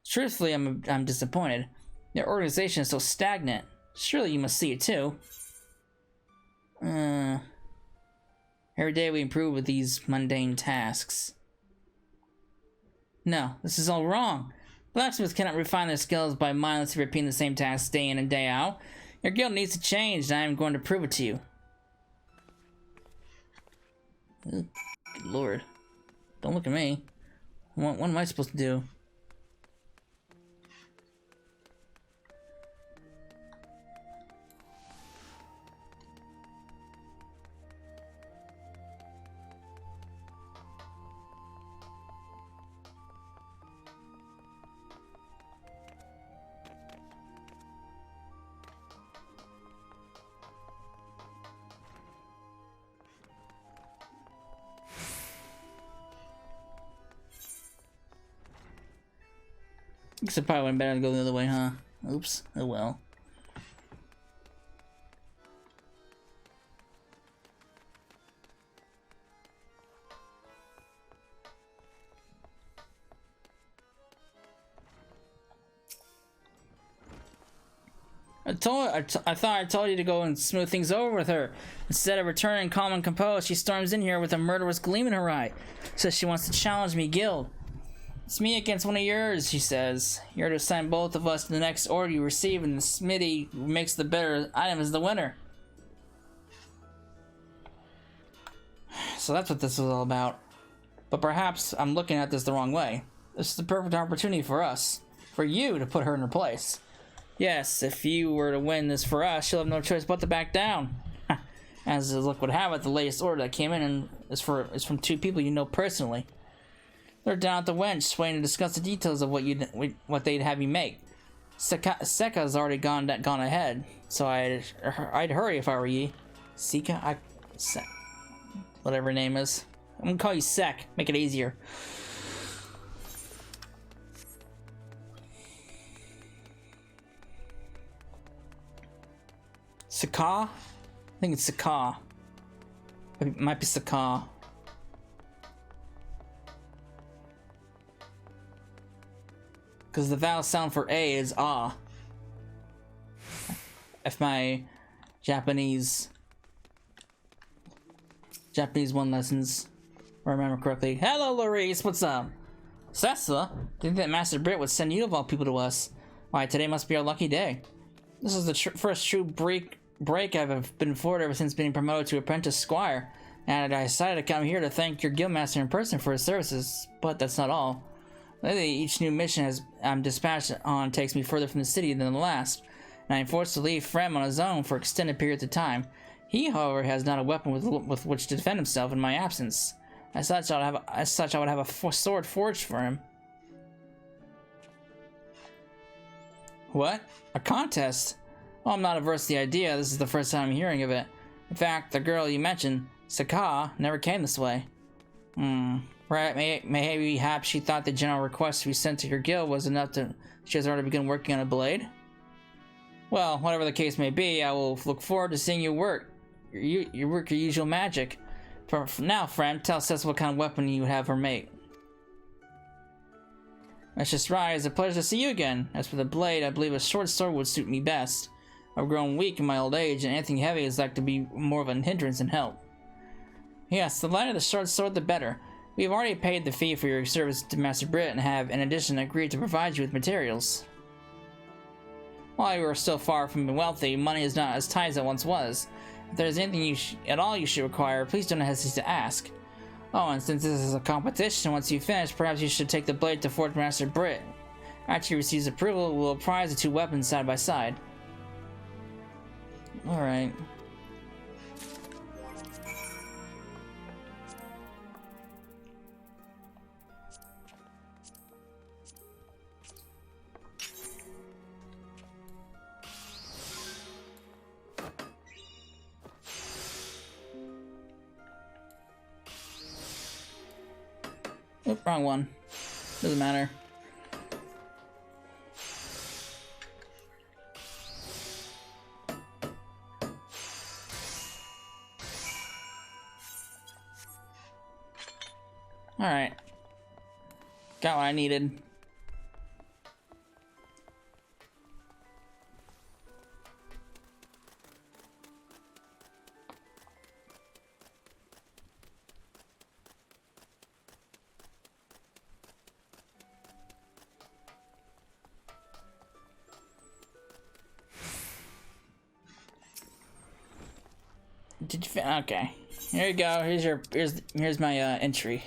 Truthfully, I'm disappointed. Their organization is so stagnant. Surely you must see it too. Every day we improve with these mundane tasks. No, this is all wrong. Blacksmiths cannot refine their skills by mindlessly repeating the same tasks day in and day out. Your guild needs to change, and I am going to prove it to you. Good Lord. Don't look at me. What am I supposed to do? Guess it probably went better to go the other way, huh? Oops. Oh well. I thought I told you to go and smooth things over with her. Instead of returning calm and composed, she storms in here with a murderous gleam in her eye. Says she wants to challenge me, guild. It's me against one of yours, she says. You're to assign both of us to the next order you receive, and the smithy who makes the better item is the winner. So that's what this is all about. But perhaps I'm looking at this the wrong way. This is the perfect opportunity for us. For you to put her in her place. Yes, if you were to win this for us, she'll have no choice but to back down. As the luck would have it, the latest order that came in and is from two people you know personally. They're down at the wench, waiting to discuss the details of what they'd have you make. Seka's already gone ahead, so I'd hurry if I were ye. Seka, whatever her name is. I'm gonna call you Sek. Make it easier. Saka? I think it's Saka. It might be Saka. Because the vowel sound for A is ah. If my Japanese 1 lessons remember correctly. Hello, Larice, what's up? Sessa? Didn't think that Master Brit would send you of all people to us. Why, today must be our lucky day. This is the first true break I've been afforded ever since being promoted to apprentice squire, and I decided to come here to thank your guildmaster in person for his services. But that's not all. Lately, each new mission I'm dispatched on takes me further from the city than the last, and I'm forced to leave Frem on his own for extended periods of time. He, however, has not a weapon with which to defend himself in my absence. As such, I would have a sword forged for him. What? A contest? Well, I'm not averse to the idea. This is the first time I'm hearing of it. In fact, the girl you mentioned, Saka, never came this way. Right, perhaps she thought the general request to be sent to your guild was enough to... She has already begun working on a blade? Well, whatever the case may be, I will look forward to seeing you work. You work your usual magic. For now, friend, tell Sess what kind of weapon you have her make. That's just right. It's a pleasure to see you again. As for the blade, I believe a short sword would suit me best. I've grown weak in my old age, and anything heavy is like to be more of a hindrance than help. Yes, the lighter the short sword, the better. We have already paid the fee for your service to Master Brit and have, in addition, agreed to provide you with materials. While you are still far from being wealthy, money is not as tight as it once was. If there is anything at all you should require, please don't hesitate to ask. Oh, and since this is a competition, once you finish, perhaps you should take the blade to Fort Master Brit. After he receives approval, we'll prize the two weapons side by side. Alright. Oop, wrong one. Doesn't matter. Alright. Got what I needed. Did you okay. Here you go. Here's my entry.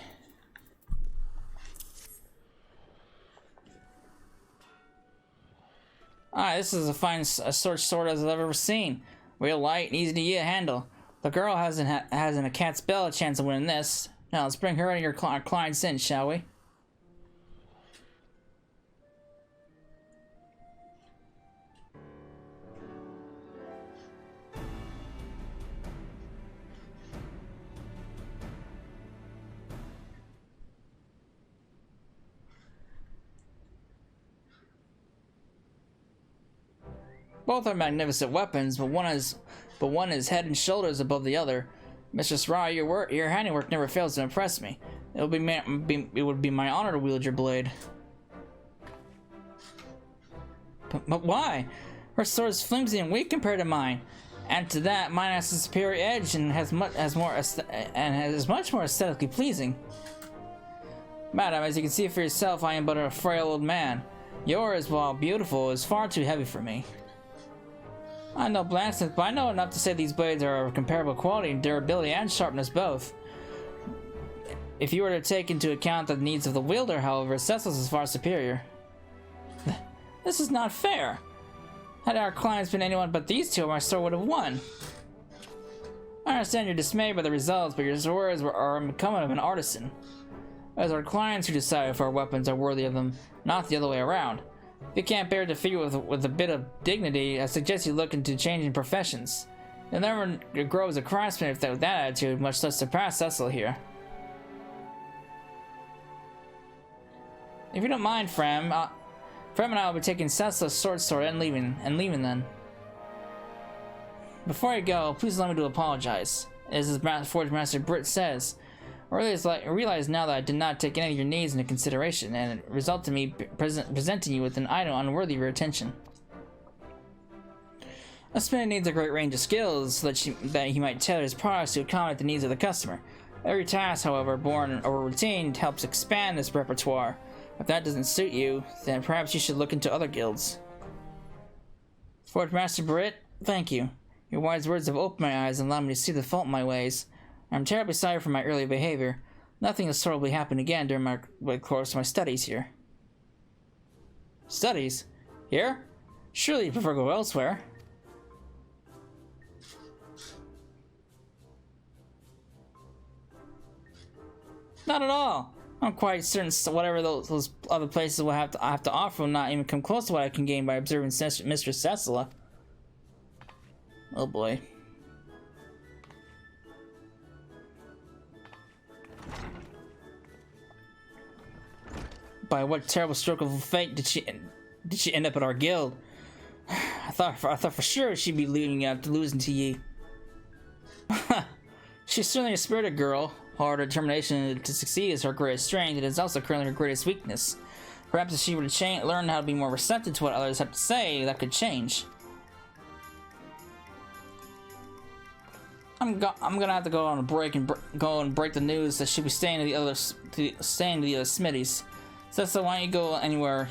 Alright, this is a fine sword as I've ever seen. Real light and easy to handle. The girl hasn't a cat's bell a chance of winning this. Now let's bring her into your client's in, shall we? Both are magnificent weapons, but one is head and shoulders above the other. Mistress Ra, your handiwork never fails to impress me. It would be my honor to wield your blade. But why? Her sword is flimsy and weak compared to mine. And to that, mine has a superior edge and is much more aesthetically pleasing. Madam, as you can see for yourself, I am but a frail old man. Yours, while beautiful, is far too heavy for me. I know Blacksmith, but I know enough to say these blades are of comparable quality, durability, and sharpness both. If you were to take into account the needs of the wielder, however, Cecil's is far superior. This is not fair. Had our clients been anyone but these two, my store would have won. I understand your dismay by the results, but your words are becoming of an artisan. It is our clients who decide if our weapons are worthy of them, not the other way around. If you can't bear defeat with a bit of dignity, I suggest you look into changing professions. You'll never grow as a craftsman with that attitude, much less surpass Cecil here. If you don't mind, Frem and I will be taking Cecil's short sword and leaving then. Before I go, please allow me to apologize. As Forge Master Britt says, I realize now that I did not take any of your needs into consideration, and it resulted in me presenting you with an item unworthy of your attention. A smith needs a great range of skills so that he might tailor his products to accommodate the needs of the customer. Every task, however, born or routine, helps expand this repertoire. If that doesn't suit you, then perhaps you should look into other guilds. Forge Master Britt, thank you. Your wise words have opened my eyes and allowed me to see the fault in my ways. I'm terribly sorry for my early behavior. Nothing has horribly happened again during the course of my studies here. Studies? Here? Surely you prefer to go elsewhere. Not at all. I'm quite certain whatever those other places will have to offer will not even come close to what I can gain by observing Mistress Cecila. Oh boy. By what terrible stroke of fate did she end up at our guild? I thought for sure she'd be losing to Yi. She's certainly a spirited girl. Her determination to succeed is her greatest strength. It is also currently her greatest weakness. Perhaps if she were to learn how to be more receptive to what others have to say, that could change. I'm gonna have to go on a break and go and break the news that she'll be staying to the other smithies. So why don't you go anywhere?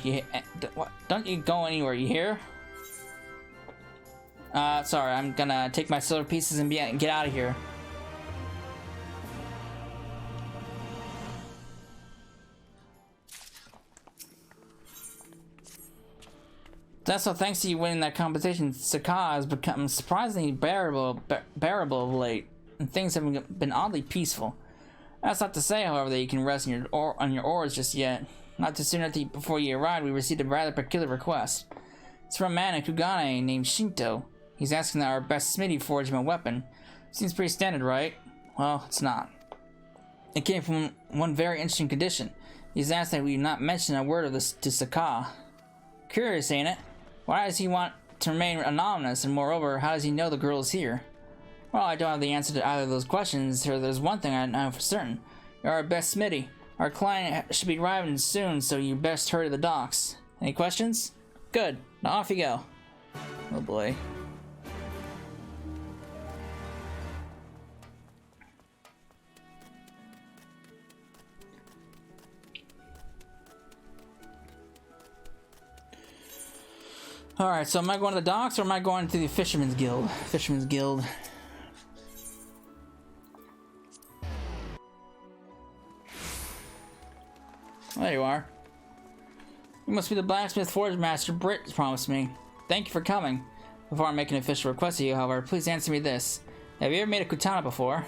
Don't you go anywhere? You hear? Sorry. I'm gonna take my silver pieces and get out of here. So thanks to you winning that competition, Sakah has become surprisingly bearable of late, and things have been oddly peaceful. That's not to say, however, that you can rest on your oars just yet. Not too soon before you arrived, we received a rather peculiar request. It's from a man in Kugane named Shinto. He's asking that our best smithy forge him a weapon. Seems pretty standard, right? Well, it's not. It came from one very interesting condition. He's asked that we not mention a word of this to Sakah. Curious, ain't it? Why does he want to remain anonymous, and moreover, how does he know the girl is here? Well, I don't have the answer to either of those questions. There's one thing I know for certain. You're our best smithy. Our client should be arriving soon, so you best hurry to the docks. Any questions? Good. Now off you go. Oh boy. Alright, so am I going to the docks or am I going to the Fisherman's Guild? Fisherman's Guild. There you are. You must be the Blacksmith Forge Master Britt promised me. Thank you for coming. Before I make an official request of you, however, please answer me this. Have you ever made a katana before?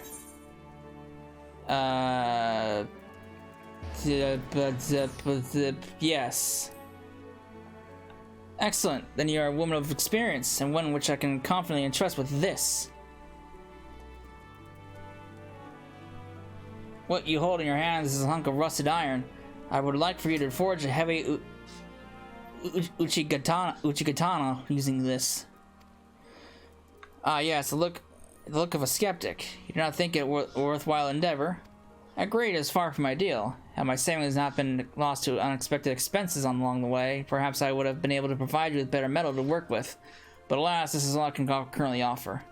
Yes. Excellent. Then you are a woman of experience, and one which I can confidently entrust with this. What you hold in your hands is a hunk of rusted iron. I would like for you to forge a heavy uchikatana using this. Ah, yes, the look of a skeptic. You do not think it a worthwhile endeavor? Agreed, is far from ideal. Had my savings not been lost to unexpected expenses along the way, perhaps I would have been able to provide you with better metal to work with. But alas, this is all I can currently offer.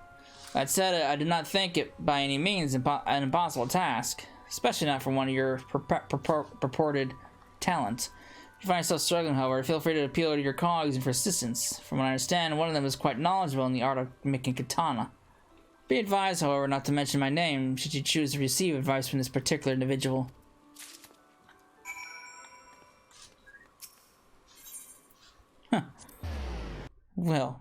That said, I did not think it by any means an impossible task, especially not for one of your purported talent. If you find yourself struggling, however, feel free to appeal to your colleagues for assistance. From what I understand, one of them is quite knowledgeable in the art of making katana. Be advised, however, not to mention my name should you choose to receive advice from this particular individual. Huh. Well.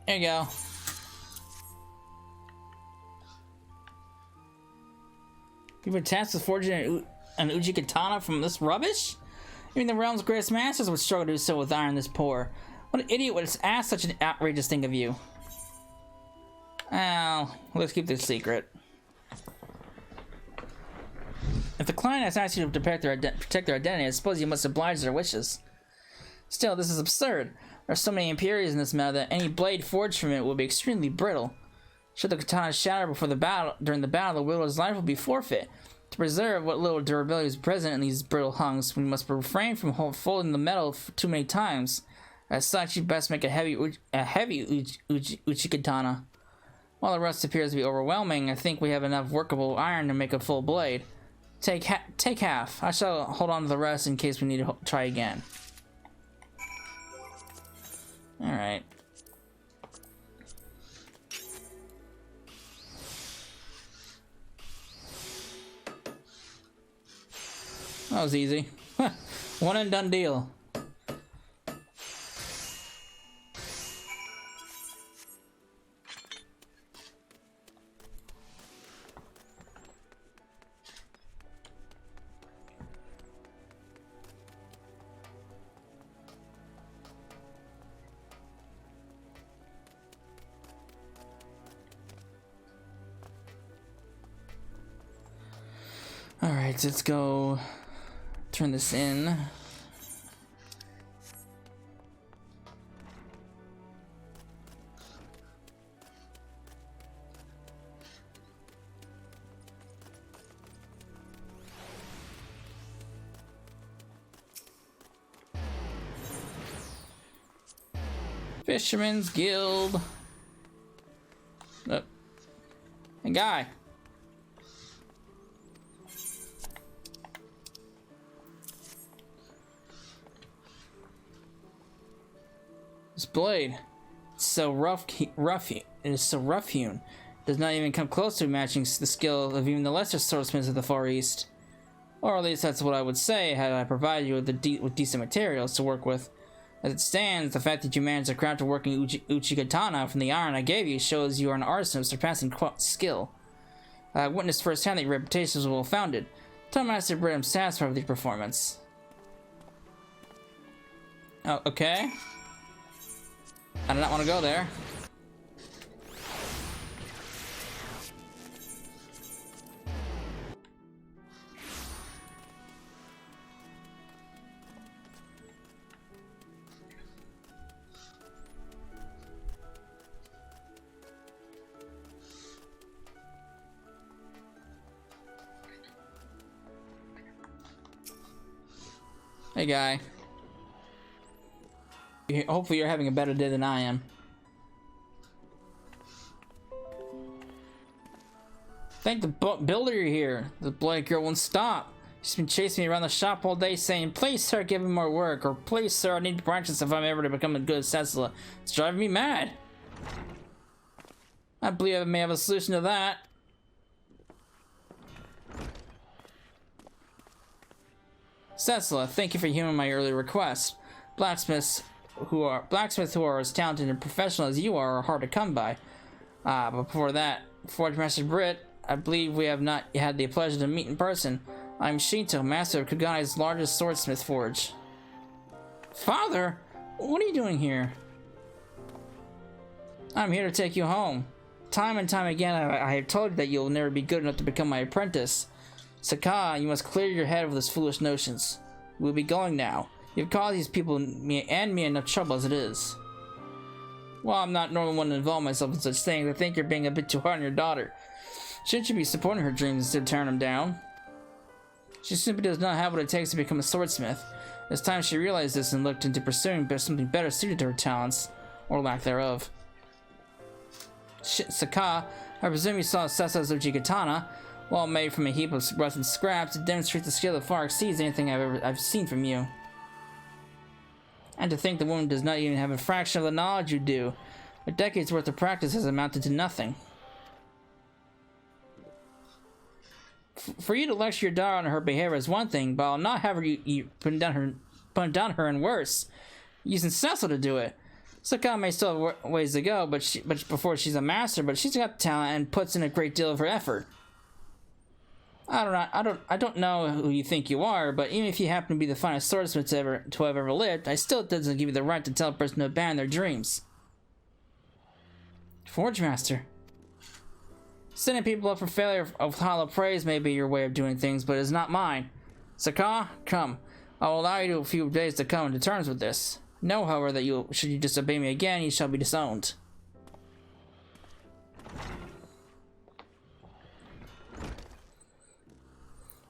There you go. You've been tasked with forging an Uji katana from this rubbish? Even the realm's greatest masters would struggle to do so with iron this poor. What an idiot would ask such an outrageous thing of you. Oh, let's keep this secret. If the client has asked you to protect their identity, I suppose you must oblige their wishes. Still, this is absurd. There are so many impurities in this metal that any blade forged from it will be extremely brittle. Should the katana shatter before the battle, during the battle, the wielder's life will be forfeit. To preserve what little durability is present in these brittle hunks, we must refrain from folding the metal too many times. As such, you best make a heavy uchi katana. While the rust appears to be overwhelming, I think we have enough workable iron to make a full blade. Take half. I shall hold on to the rest in case we need to try again. Alright. That was easy. One and done deal. Alright, let's go turn this in. Fisherman's Guild. Oh. Hey, guy. This blade, it's so it is so rough-hewn. It does not even come close to matching the skill of even the lesser swordsmiths of the Far East. Or at least that's what I would say had I provided you with decent materials to work with. As it stands, the fact that you managed to craft a working uchi katana from the iron I gave you shows you are an artisan of surpassing skill. I witnessed firsthand that your reputation was well founded. Tell Master Brim satisfied with your performance. Oh, okay. I do not want to go there. Hey, guy. Hopefully you're having a better day than I am. Thank the builder you're here. The bloody girl won't stop. She's been chasing me around the shop all day saying, "Please, sir, give me more work," or "Please, sir, I need branches if I'm ever to become a good assessor." It's driving me mad. I believe I may have a solution to that. Cecila, thank you for hearing my early request. Blacksmiths who are as talented and professional as you are hard to come by. But before that, Forge Master Britt, I believe we have not had the pleasure to meet in person. I'm Shinto, master of Kugane's largest swordsmith forge. Father, what are you doing here? I'm here to take you home. Time and time again, I have told you that you'll never be good enough to become my apprentice. Saka, you must clear your head of those foolish notions. We'll be going now. You've caused these people and me enough trouble as it is. Well, I'm not normally one to involve myself in such things. I think you're being a bit too hard on your daughter. Shouldn't you be supporting her dreams instead of tearing them down? She simply does not have what it takes to become a swordsmith. It's time she realized this and looked into pursuing something better suited to her talents, or lack thereof. Saka, I presume you saw Sesa's Uchigatana, well made from a heap of rusted scraps. It demonstrates a skill that far exceeds anything I've seen from you. And to think the woman does not even have a fraction of the knowledge you do. A decade's worth of practice has amounted to nothing. For you to lecture your daughter on her behavior is one thing, but I'll not have you putting down her and worse. Using Cecil to do it. Saka may still have ways to go, but before she's a master, but she's got talent and puts in a great deal of her effort. I don't know who you think you are, but even if you happen to be the finest swordsmith to have ever lived, I still doesn't give you the right to tell a person to abandon their dreams. Forge Master. Sending people up for failure of hollow praise may be your way of doing things, but it is not mine. Saka, come. I will allow you a few days to come to terms with this. Know, however, that should you disobey me again, you shall be disowned.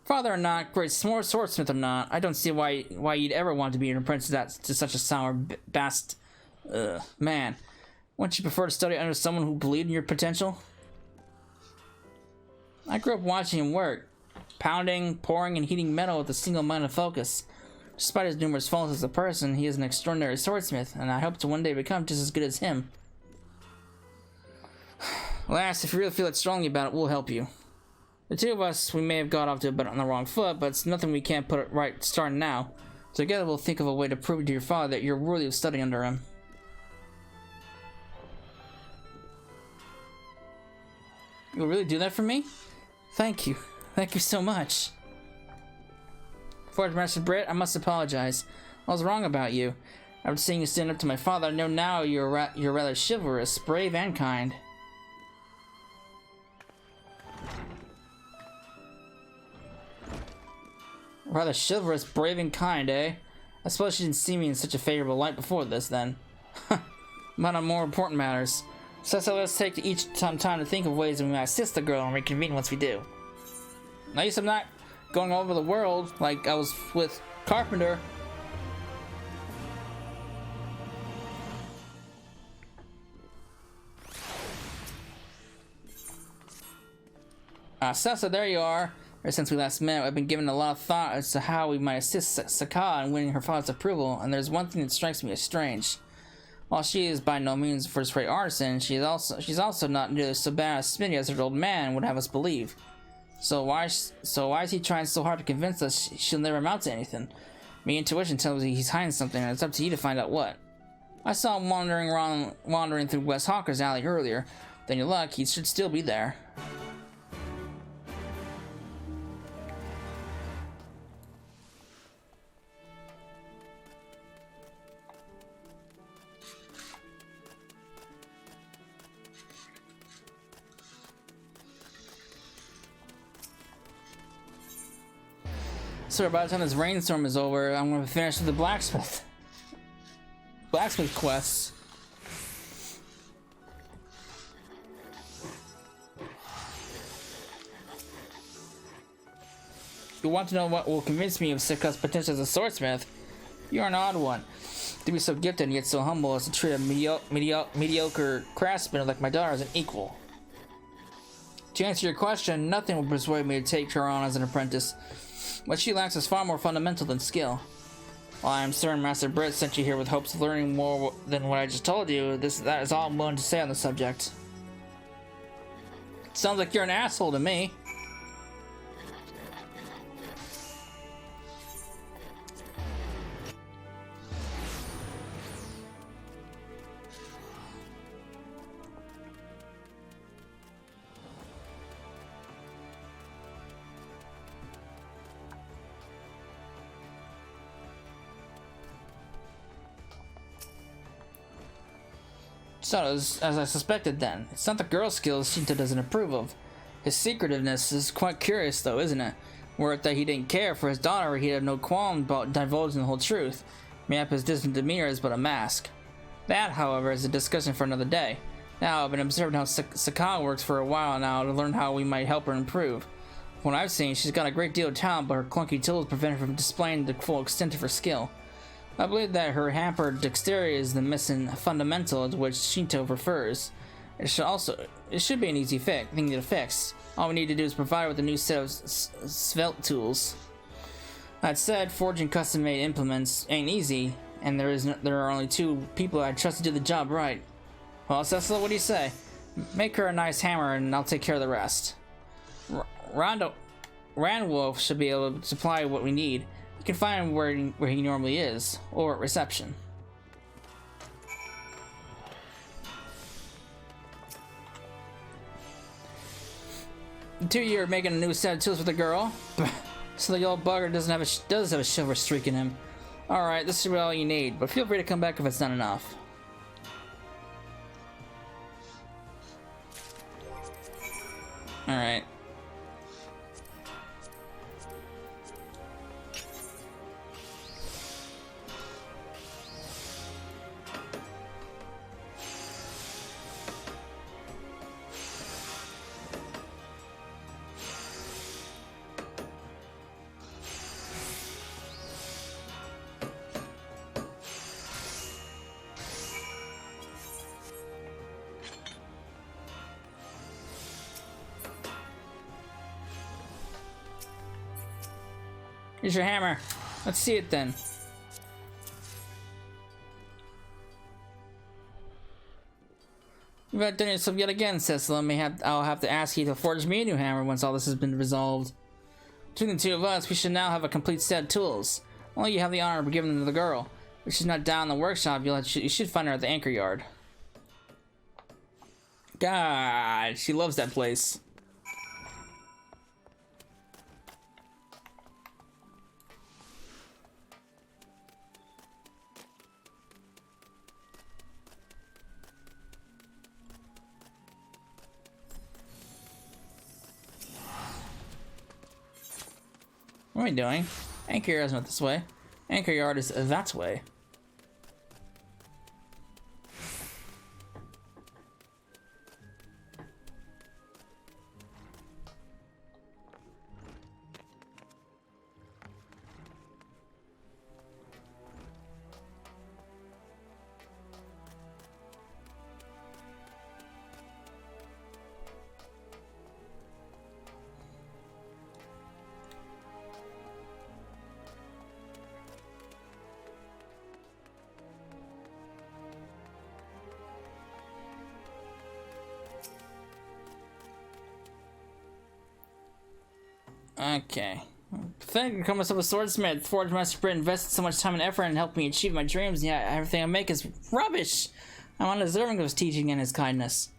Father or not, great swordsmith or not, I don't see why you'd ever want to be an apprentice to such a sour man. Wouldn't you prefer to study under someone who believed in your potential? I grew up watching him work, pounding, pouring, and heating metal with a single-minded focus. Despite his numerous faults as a person, he is an extraordinary swordsmith, and I hope to one day become just as good as him. Alas, if you really feel it strongly about it, we'll help you. The two of us, we may have got off to a bit on the wrong foot, but it's nothing we can't put it right starting now. Together we'll think of a way to prove to your father that you're worthy of studying under him. You'll really do that for me? Thank you. Thank you so much. Forge Master Britt, I must apologize. I was wrong about you. After seeing you stand up to my father, I know now you're rather chivalrous, brave, and kind. Rather chivalrous, brave, and kind, eh? I suppose she didn't see me in such a favorable light before this, then. But on more important matters. So let's take each time to think of ways that we might assist the girl and reconvene once we do. At least I'm not going all over the world like I was with Carpenter. Sessa, there you are. Ever since we last met, I've been giving a lot of thought as to how we might assist Saka in winning her father's approval, and there's one thing that strikes me as strange. While she is by no means a first-rate artisan, she's also not nearly so bad as Smitty as her old man would have us believe. So why is he trying so hard to convince us she'll never amount to anything? My intuition tells me he's hiding something, and it's up to you to find out what. I saw him wandering through West Hawker's alley earlier. With any luck, he should still be there. So by the time this rainstorm is over, I'm going to finish with the blacksmith quests. If you want to know what will convince me of Sika's potential as a swordsmith, you're an odd one. To be so gifted and yet so humble as to treat a mediocre craftsman like my daughter as an equal. To answer your question, nothing will persuade me to take her on as an apprentice. What she lacks is far more fundamental than skill. While I am certain Master Britt sent you here with hopes of learning more than what I just told you, that is all I'm willing to say on the subject. Sounds like you're an asshole to me. So, as I suspected then, it's not the girl skills Shinto doesn't approve of. His secretiveness is quite curious though, isn't it? Were it that he didn't care for his daughter, he'd have no qualm about divulging the whole truth. Mayhap his distant demeanor is but a mask. That, however, is a discussion for another day. Now, I've been observing how Sakala works for a while now to learn how we might help her improve. From what I've seen, she's got a great deal of talent, but her clunky tools prevent her from displaying the full extent of her skill. I believe that her hampered dexterity is the missing fundamental to which Shinto refers. It should be an easy thing to fix. All we need to do is provide her with a new set of svelte tools. That said, forging custom-made implements ain't easy, and there are only 2 people I trust to do the job right. Well, Cecil, what do you say? Make her a nice hammer, and I'll take care of the rest. Randwolf should be able to supply what we need. You can find him where he normally is, or at reception. The 2 of you are making a new set of tools for the girl, so the old bugger does have a silver streak in him. Alright, this is all you need, but feel free to come back if it's not enough. Alright. Here's your hammer. Let's see it then. You've outdone yourself yet again, Cecil. I'll have to ask you to forge me a new hammer once all this has been resolved. Between the 2 of us, we should now have a complete set of tools. Only you have the honor of giving them to the girl. If she's not down in the workshop, you should find her at the anchor yard. God, she loves that place. What are we doing? Anchor yard is not this way. Anchor yard is that way. Okay. Pathetic to become myself a swordsmith. Forge Master Brit invested so much time and effort in helping me achieve my dreams, and yet everything I make is rubbish. I'm undeserving of his teaching and his kindness.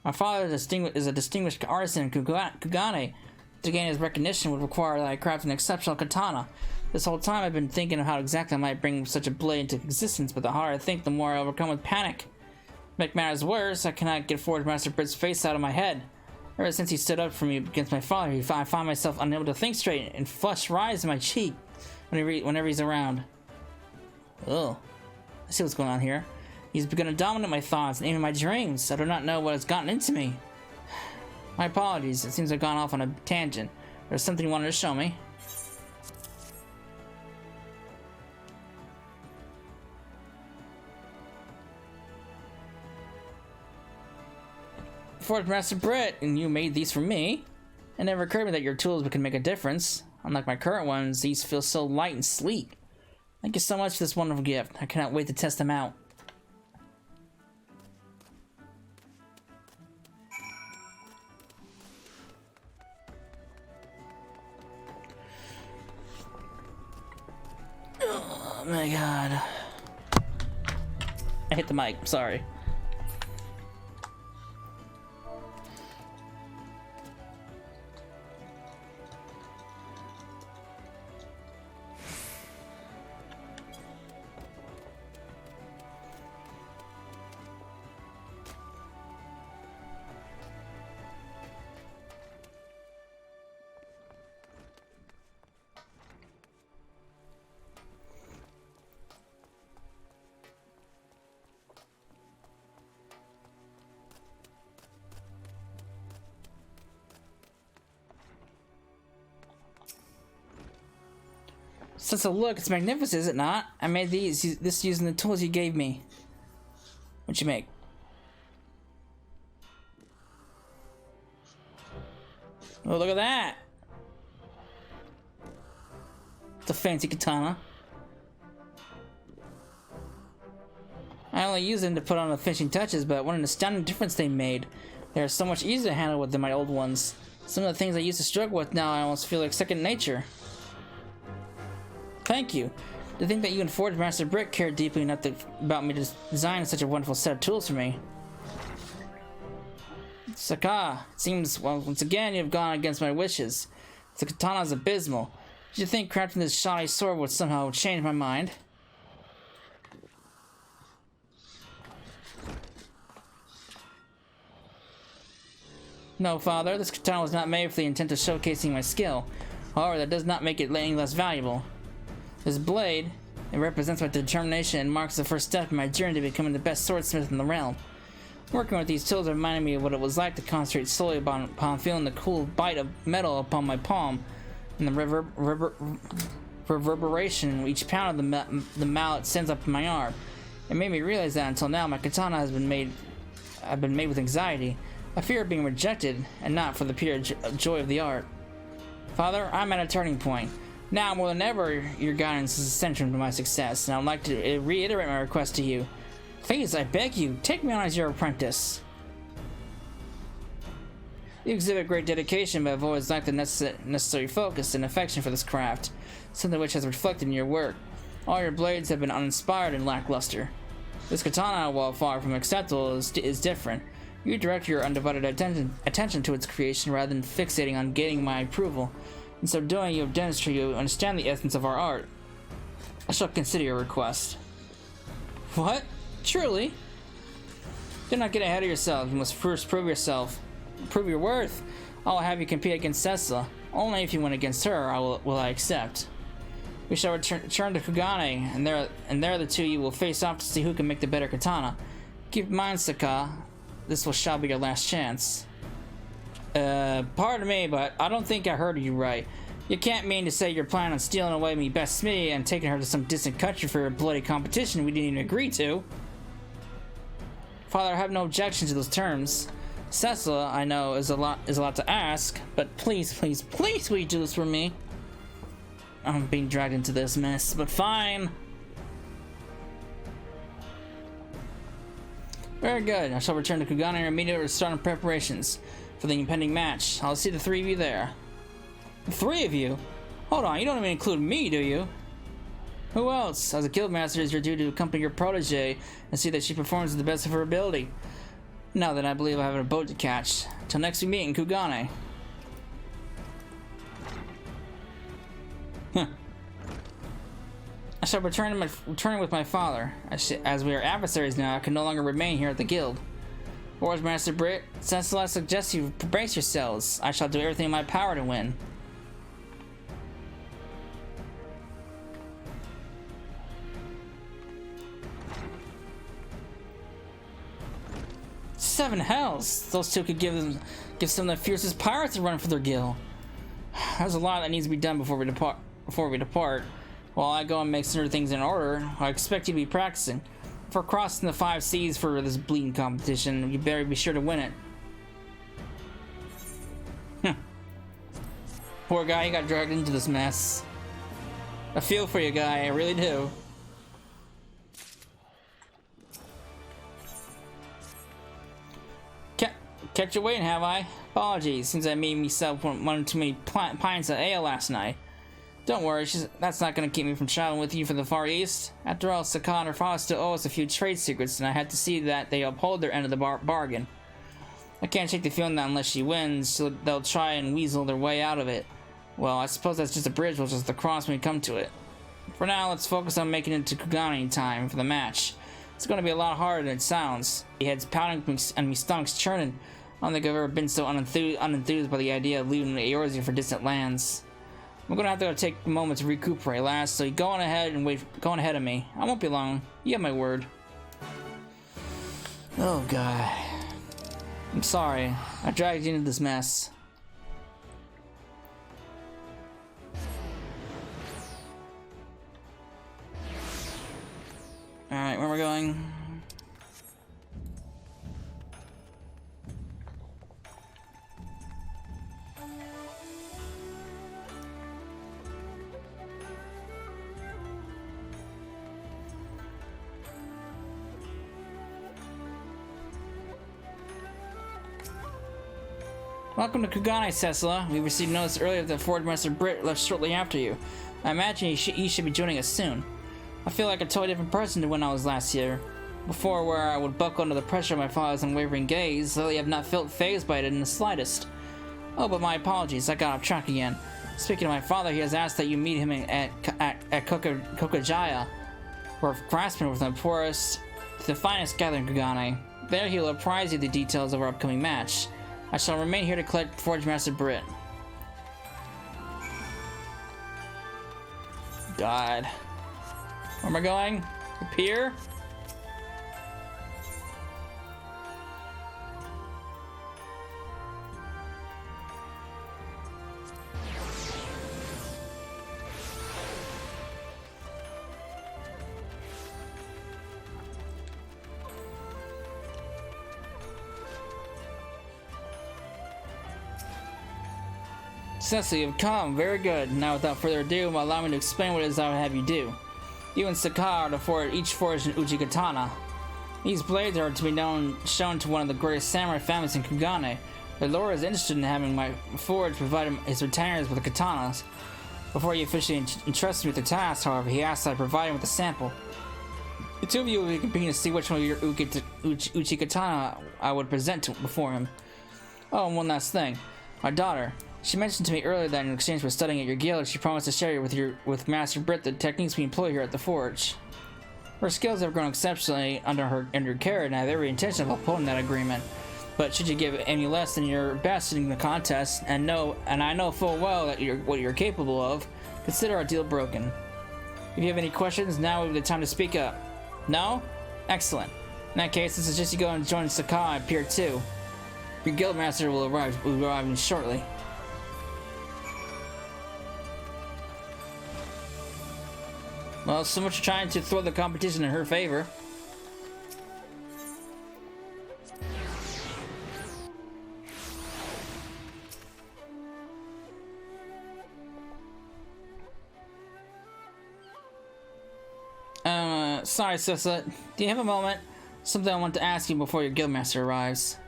My father is a distinguished artisan in Kugane. To gain his recognition would require that I craft an exceptional katana. This whole time I've been thinking of how exactly I might bring such a blade into existence, but the harder I think, the more I overcome with panic. To make matters worse, I cannot get Forge Master Brit's face out of my head. Ever since he stood up for me against my father, I find myself unable to think straight, and flush rise in my cheek whenever he's around. Oh, I see what's going on here. He's begun to dominate my thoughts and even my dreams. I do not know what has gotten into me. My apologies, it seems I've gone off on a tangent. There's something you wanted to show me. Forge Master Brit, and you made these for me. It never occurred to me that your tools can make a difference. Unlike my current ones, these feel so light and sleek. Thank you so much for this wonderful gift. I cannot wait to test them out. Oh my god. I hit the mic, sorry. Such a look, it's magnificent, is it not? I made this using the tools you gave me. What'd you make? Oh, look at that! It's a fancy katana. I only use them to put on the finishing touches, but what an astounding difference they made. They are so much easier to handle with than my old ones. Some of the things I used to struggle with now I almost feel like second nature. Thank you. To think that you and Forge Master Brick cared deeply enough about me to design such a wonderful set of tools for me. Saka, it seems, well, once again you've gone against my wishes. The katana is abysmal. Did you think crafting this shoddy sword would somehow change my mind? No, Father, this katana was not made for the intent of showcasing my skill. However, that does not make it any less valuable. This blade, it represents my determination and marks the first step in my journey to becoming the best swordsmith in the realm. Working with these tools reminded me of what it was like to concentrate solely upon feeling the cool bite of metal upon my palm, and the reverberation each pound of the mallet sends up in my arm. It made me realize that until now my katana I've been made with anxiety, a fear of being rejected, and not for the pure joy of the art. Father, I'm at a turning point. Now more than ever, your guidance is essential to my success, and I'd like to reiterate my request to you. Please, I beg you, take me on as your apprentice. You exhibit great dedication, but have always lacked the necessary focus and affection for this craft, something which has reflected in your work. All your blades have been uninspired and lackluster. This katana, while far from acceptable, is different. You direct your undivided attention to its creation rather than fixating on gaining my approval. In so doing, you have demonstrated you understand the essence of our art. I shall consider your request. What? Truly? Do not get ahead of yourself. You must first prove yourself. Prove your worth. I will have you compete against Cecil. Only if you win against her will I accept. We shall return to Kugane, and there the two of you will face off to see who can make the better katana. Keep in mind, Saka, this shall be your last chance. Pardon me, but I don't think I heard you right. You can't mean to say you're planning on stealing away me best smithy and taking her to some distant country for a bloody competition we didn't even agree to. Father, I have no objection to those terms. Cecil, I know, is a lot to ask, but please, please, please, will you do this for me? I'm being dragged into this mess, but fine. Very good. I shall return to Kugane and immediately start on preparations for the impending match. I'll see the three of you there. The three of you? Hold on, you don't even include me, do you? Who else? As a guildmaster, it's your duty to accompany your protege and see that she performs to the best of her ability. Now then, I believe I have a boat to catch. Till next we meet in Kugane. I shall return with my father. As we are adversaries now, I can no longer remain here at the guild. Forge Master Britt, Cecil, I suggest you brace yourselves. I shall do everything in my power to win. Seven hells! Those two could give some of the fiercest pirates a run for their gill. There's a lot that needs to be done before we depart. While I go and make certain things in order, I expect you to be practicing. For crossing the 5 seas for this bleeding competition, you better be sure to win it. Poor guy, he got dragged into this mess. I feel for you, guy, I really do. Kept you waiting, have I? Apologies, since I made myself one too many pints of ale last night. Don't worry, that's not going to keep me from traveling with you for the Far East. After all, Saka and her father still owe us a few trade secrets, and I had to see that they uphold their end of the bargain. I can't shake the feeling that unless she wins, they'll try and weasel their way out of it. Well, I suppose that's just a bridge we'll just cross when we come to it. For now, let's focus on making it to Kugane in time for the match. It's going to be a lot harder than it sounds. My head's pounding and my stomach's churning. I don't think I've ever been so unenthused by the idea of leaving Eorzea for distant lands. I'm gonna have to take a moment to recuperate last, so you go on ahead and go on ahead of me. I won't be long. You have my word. Oh god. I'm sorry. I dragged you into this Welcome to Kugane, Cecila. We received notice earlier that Forge Master Britt left shortly after you. I imagine you should be joining us soon. I feel like a totally different person to when I was last here. Before, where I would buckle under the pressure of my father's unwavering gaze, lately I have not felt fazed by it in the slightest. Oh, but my apologies, I got off track again. Speaking of my father, he has asked that you meet him at Kokajaya, where craftsmen with the poorest, the finest gather in Kugane. There he will apprise you of the details of our upcoming match. I shall remain here to collect Forge Master Britt. God. Where am I going? Up here? Cecily, you've come. Very good. Now, without further ado, allow me to explain what it is I would have you do. You and Sakar are each forged an Uchi Katana. These blades are to be shown to one of the greatest samurai families in Kugane. The Lord is interested in having my forge provide his retainers with the katanas. Before he officially entrusted me with the task, however, he asked that I provide him with a sample. The two of you will be competing to see which one of your Uchi Katana I would present before him. Oh, and one last thing. My daughter. She mentioned to me earlier that in exchange for studying at your guild, she promised to share with Master Britt the techniques we employ here at the Forge. Her skills have grown exceptionally under her care, and I have every intention of upholding that agreement. But should you give any less than your best in the contest, and I know full well that what you're capable of, consider our deal broken. If you have any questions, now would be the time to speak up. No? Excellent. In that case, this is just you go and join Sakai at Pier 2. Your guildmaster will arrive shortly. Well, so much for trying to throw the competition in her favor. Sorry, Sissa. Do you have a moment? Something I want to ask you before your guildmaster arrives.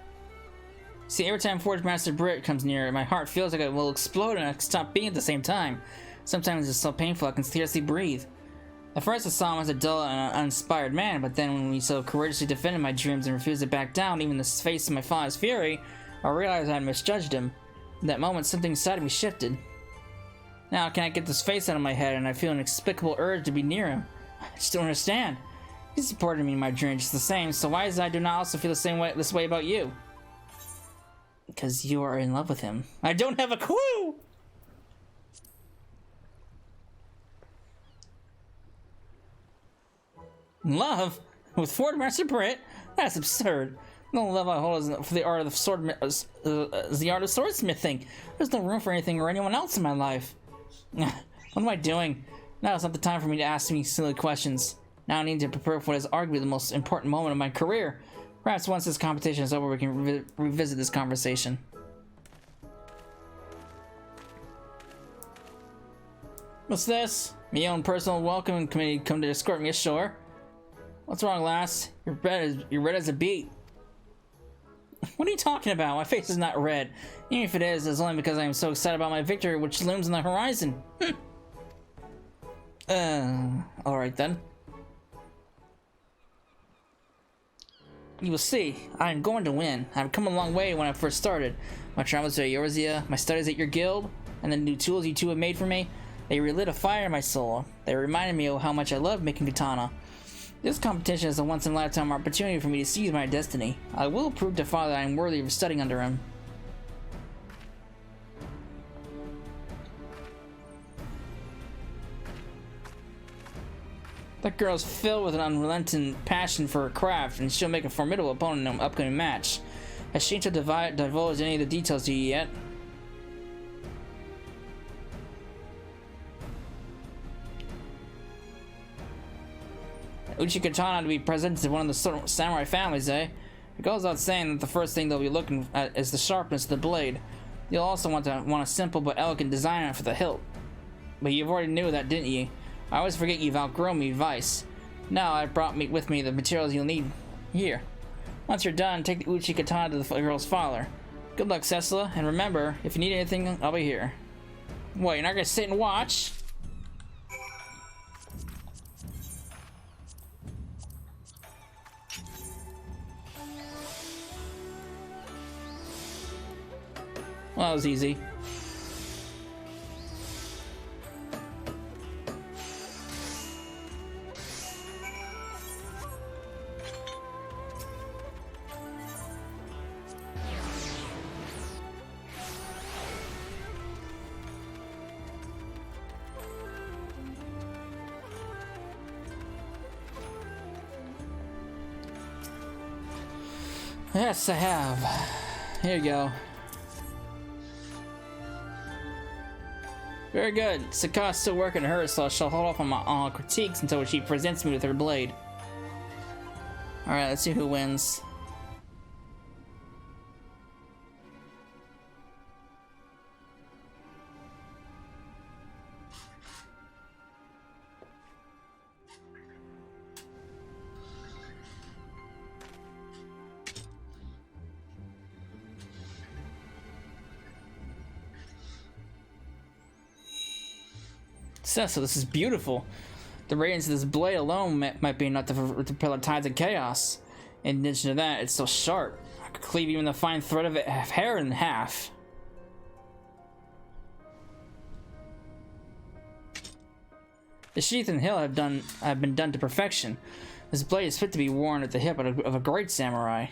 See, every time Forge Master Britt comes near, my heart feels like it will explode and I can stop beating at the same time. Sometimes it's so painful I can scarcely breathe. At first I saw him as a dull and uninspired man, but then when he so courageously defended my dreams and refused to back down even in the face of my father's fury, I realized I had misjudged him. In that moment, something inside of me shifted. Now I can't get this face out of my head and I feel an inexplicable urge to be near him. I just don't understand. He supported me in my dream just the same, so why is it I do not also feel this way about you? Because you are in love with him. I don't have a clue! Love? With Forge Master Britt? That's absurd. The only love I hold is for the art of swordsmithing. There's no room for anything or anyone else in my life. What am I doing? Now is not the time for me to ask me silly questions. Now I need to prepare for what is arguably the most important moment of my career. Perhaps once this competition is over, we can revisit this conversation. What's this? My own personal welcome committee come to escort me ashore. What's wrong, lass? You're red as a beet. What are you talking about? My face is not red. Even if it is, it's only because I am so excited about my victory, which looms on the horizon. Alright then. You will see. I am going to win. I've come a long way when I first started. My travels to Eorzea, my studies at your guild, and the new tools you two have made for me, they relit a fire in my soul. They reminded me of how much I love making katana. This competition is a once-in-a-lifetime opportunity for me to seize my destiny. I will prove to Father that I am worthy of studying under him. That girl is filled with an unrelenting passion for her craft, and she'll make a formidable opponent in an upcoming match. Has she divulged any of the details to you yet? Uchi Katana to be presented to one of the samurai families, eh? It goes without saying that the first thing they'll be looking at is the sharpness of the blade. You'll also want a simple but elegant design for the hilt. But you've already knew that, didn't you? I always forget you've outgrown me advice. Now I brought with me the materials you'll need. Here. Once you're done, take the Uchi Katana to the girl's father. Good luck, Cecila, and remember, if you need anything, I'll be here. What, you're not gonna sit and watch? Well, that was easy. Yes, I have. Here you go. Very good. Saka's still working on her, so I shall hold off on my critiques until she presents me with her blade. Alright, let's see who wins. So this is beautiful. The radiance of this blade alone might be enough to repel the tides of chaos. In addition to that, it's so sharp. I could cleave even the fine thread of hair in half. The sheath and hilt have been done to perfection. This blade is fit to be worn at the hip of a great samurai.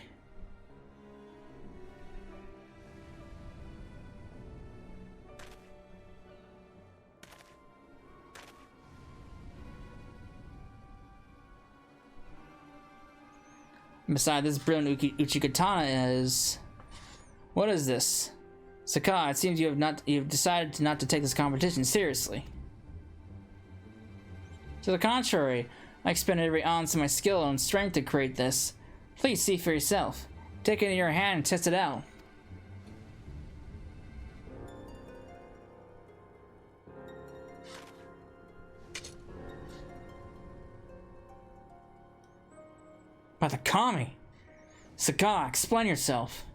Besides, this brilliant Uchikatana is... What is this? Saka, it seems you have decided not to take this competition seriously. To the contrary, I expended every ounce of my skill and strength to create this. Please see for yourself. Take it in your hand and test it out. By the Kami! Saka, explain yourself.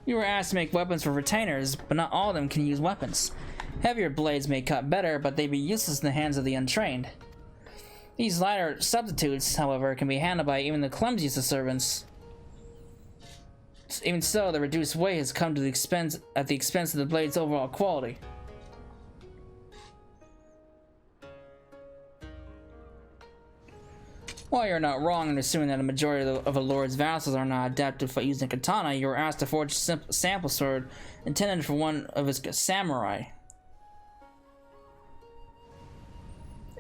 You were asked to make weapons for retainers, but not all of them can use weapons. Heavier blades may cut better, but they'd be useless in the hands of the untrained. These lighter substitutes, however, can be handled by even the clumsiest of servants. Even so, the reduced weight has come to the expense of the blade's overall quality. While you're not wrong in assuming that a majority of a lord's vassals are not adapted for using katana, you were asked to forge a sample sword intended for one of his samurai.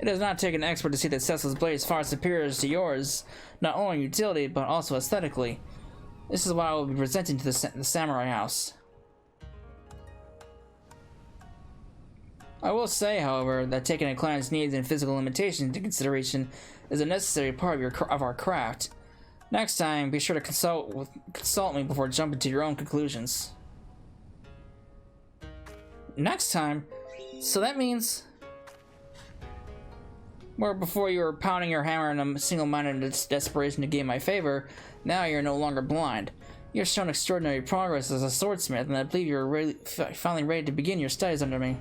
It does not take an expert to see that Cecil's blade is far superior to yours, not only in utility but also aesthetically. This is what I will be presenting to the samurai house. I will say, however, that taking a client's needs and physical limitations into consideration is a necessary part of our craft. Next time, be sure to consult me before jumping to your own conclusions. Next time? So that means... Where before you were pounding your hammer in a single-minded desperation to gain my favor, now you're no longer blind. You've shown extraordinary progress as a swordsmith, and I believe you're finally ready to begin your studies under me.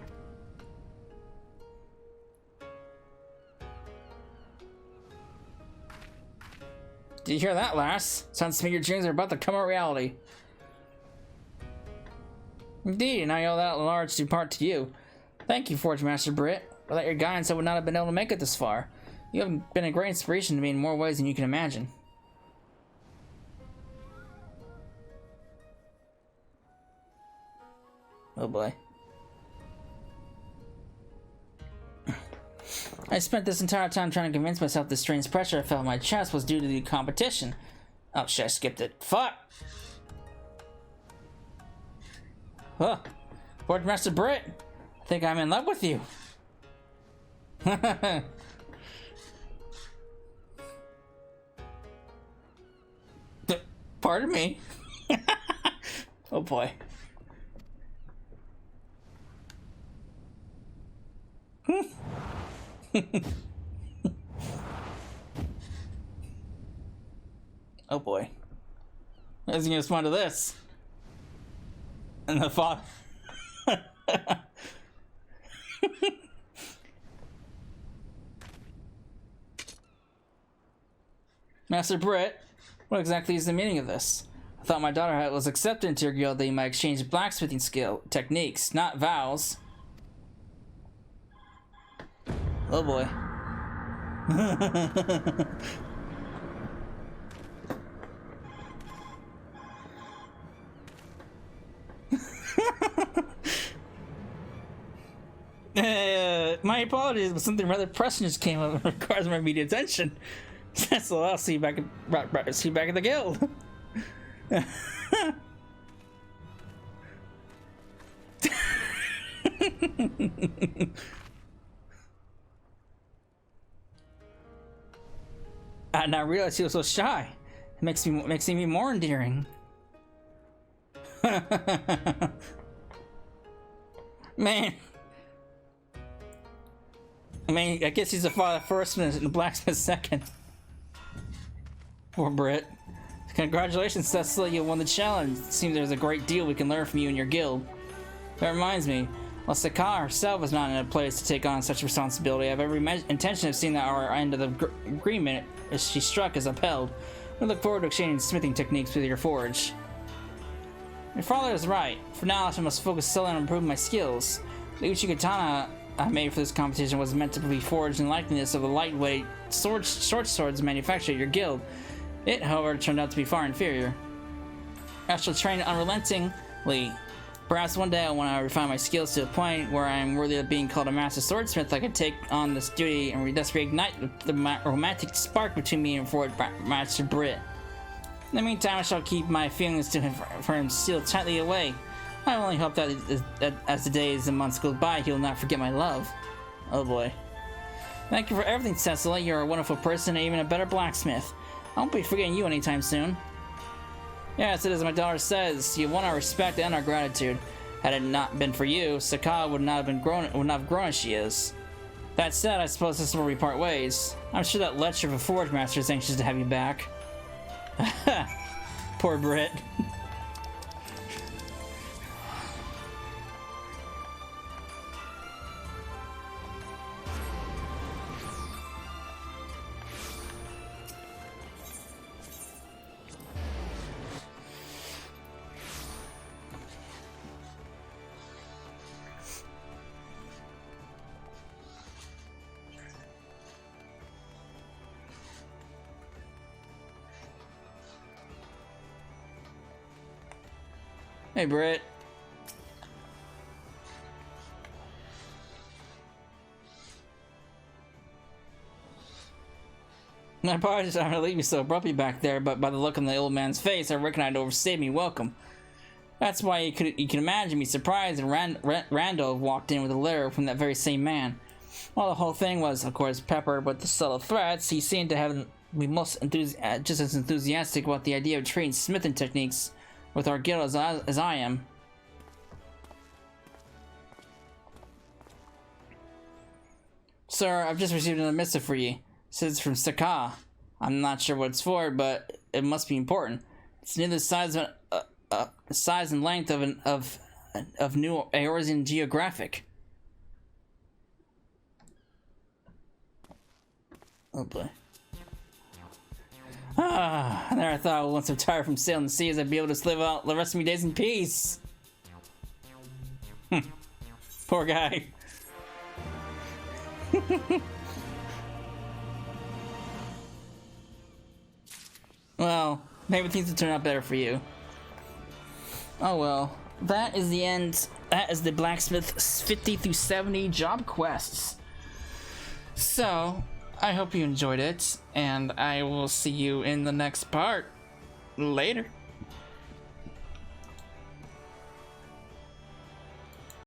Did you hear that, lass? Sounds to me your dreams are about to come a reality. Indeed, and I owe that large due part to you. Thank you, Forge Master Britt. Without your guidance, I would not have been able to make it this far. You have been a great inspiration to me in more ways than you can imagine. Oh boy. I spent this entire time trying to convince myself the strange pressure I felt on my chest was due to the competition. Oh shit, I skipped it. Fuck! Huh. Forge Master Britt, I think I'm in love with you. Pardon me. Oh boy. Oh boy. How's he gonna respond to this? And the father. Master Britt, what exactly is the meaning of this? I thought my daughter was accepted into your guild that you might exchange blacksmithing skill techniques, not vows. Oh boy. My apologies, but something rather pressing just came up and requires my immediate attention. So I'll see you back at the guild. I now realize he was so shy. It makes me more endearing. Man. I mean, I guess he's the father first and the blacksmith second. Poor Britt. Congratulations, Cecily, you won the challenge. It seems there's a great deal we can learn from you and your guild. That reminds me, while Saka herself is not in a place to take on such responsibility, I have every intention of seeing that our end of the agreement as she struck is upheld. We look forward to exchanging smithing techniques with your forge. Your father is right. For now, I must focus solely on improving my skills. The Uchi katana I made for this competition was meant to be forged in likeness of the lightweight short swords manufactured at your guild. It, however, turned out to be far inferior. I shall train unrelentingly. Perhaps one day, when I refine my skills to a point where I am worthy of being called a master swordsmith, I could take on this duty and thus reignite the romantic spark between me and Forward Master Britt. In the meantime, I shall keep my feelings to him for him sealed tightly away. I only hope that as the days and months go by, he will not forget my love. Oh boy. Thank you for everything, Cecily. You're a wonderful person and even a better blacksmith. I won't be forgetting you anytime soon. Yes, it is as my daughter says. You won our respect and our gratitude. Had it not been for you, Saka would not have grown as she is. That said, I suppose this is where we part ways. I'm sure that Letcher of a Forge Master is anxious to have you back. Poor Britt. Hey, Britt. My apologies, I'm gonna leave you so abruptly back there, but by the look on the old man's face, I reckon I'd overstayed me welcome. That's why you can imagine me surprised and Randall walked in with a letter from that very same man. While the whole thing was, of course, peppered with the subtle threats, he seemed to have just as enthusiastic about the idea of trading smithing techniques with our guild as I am. Sir, I've just received an missive for you. It says it's from Saka. I'm not sure what it's for, but it must be important. It's near the size and length of New Eorzean Geographic. Oh boy. I never thought once I'm tired from sailing the seas, I'd be able to live out the rest of my days in peace. Poor guy. Well, maybe things will turn out better for you. Oh well, that is the end. That is the Blacksmith 50 through 70 job quests. So, I hope you enjoyed it, and I will see you in the next part. Later.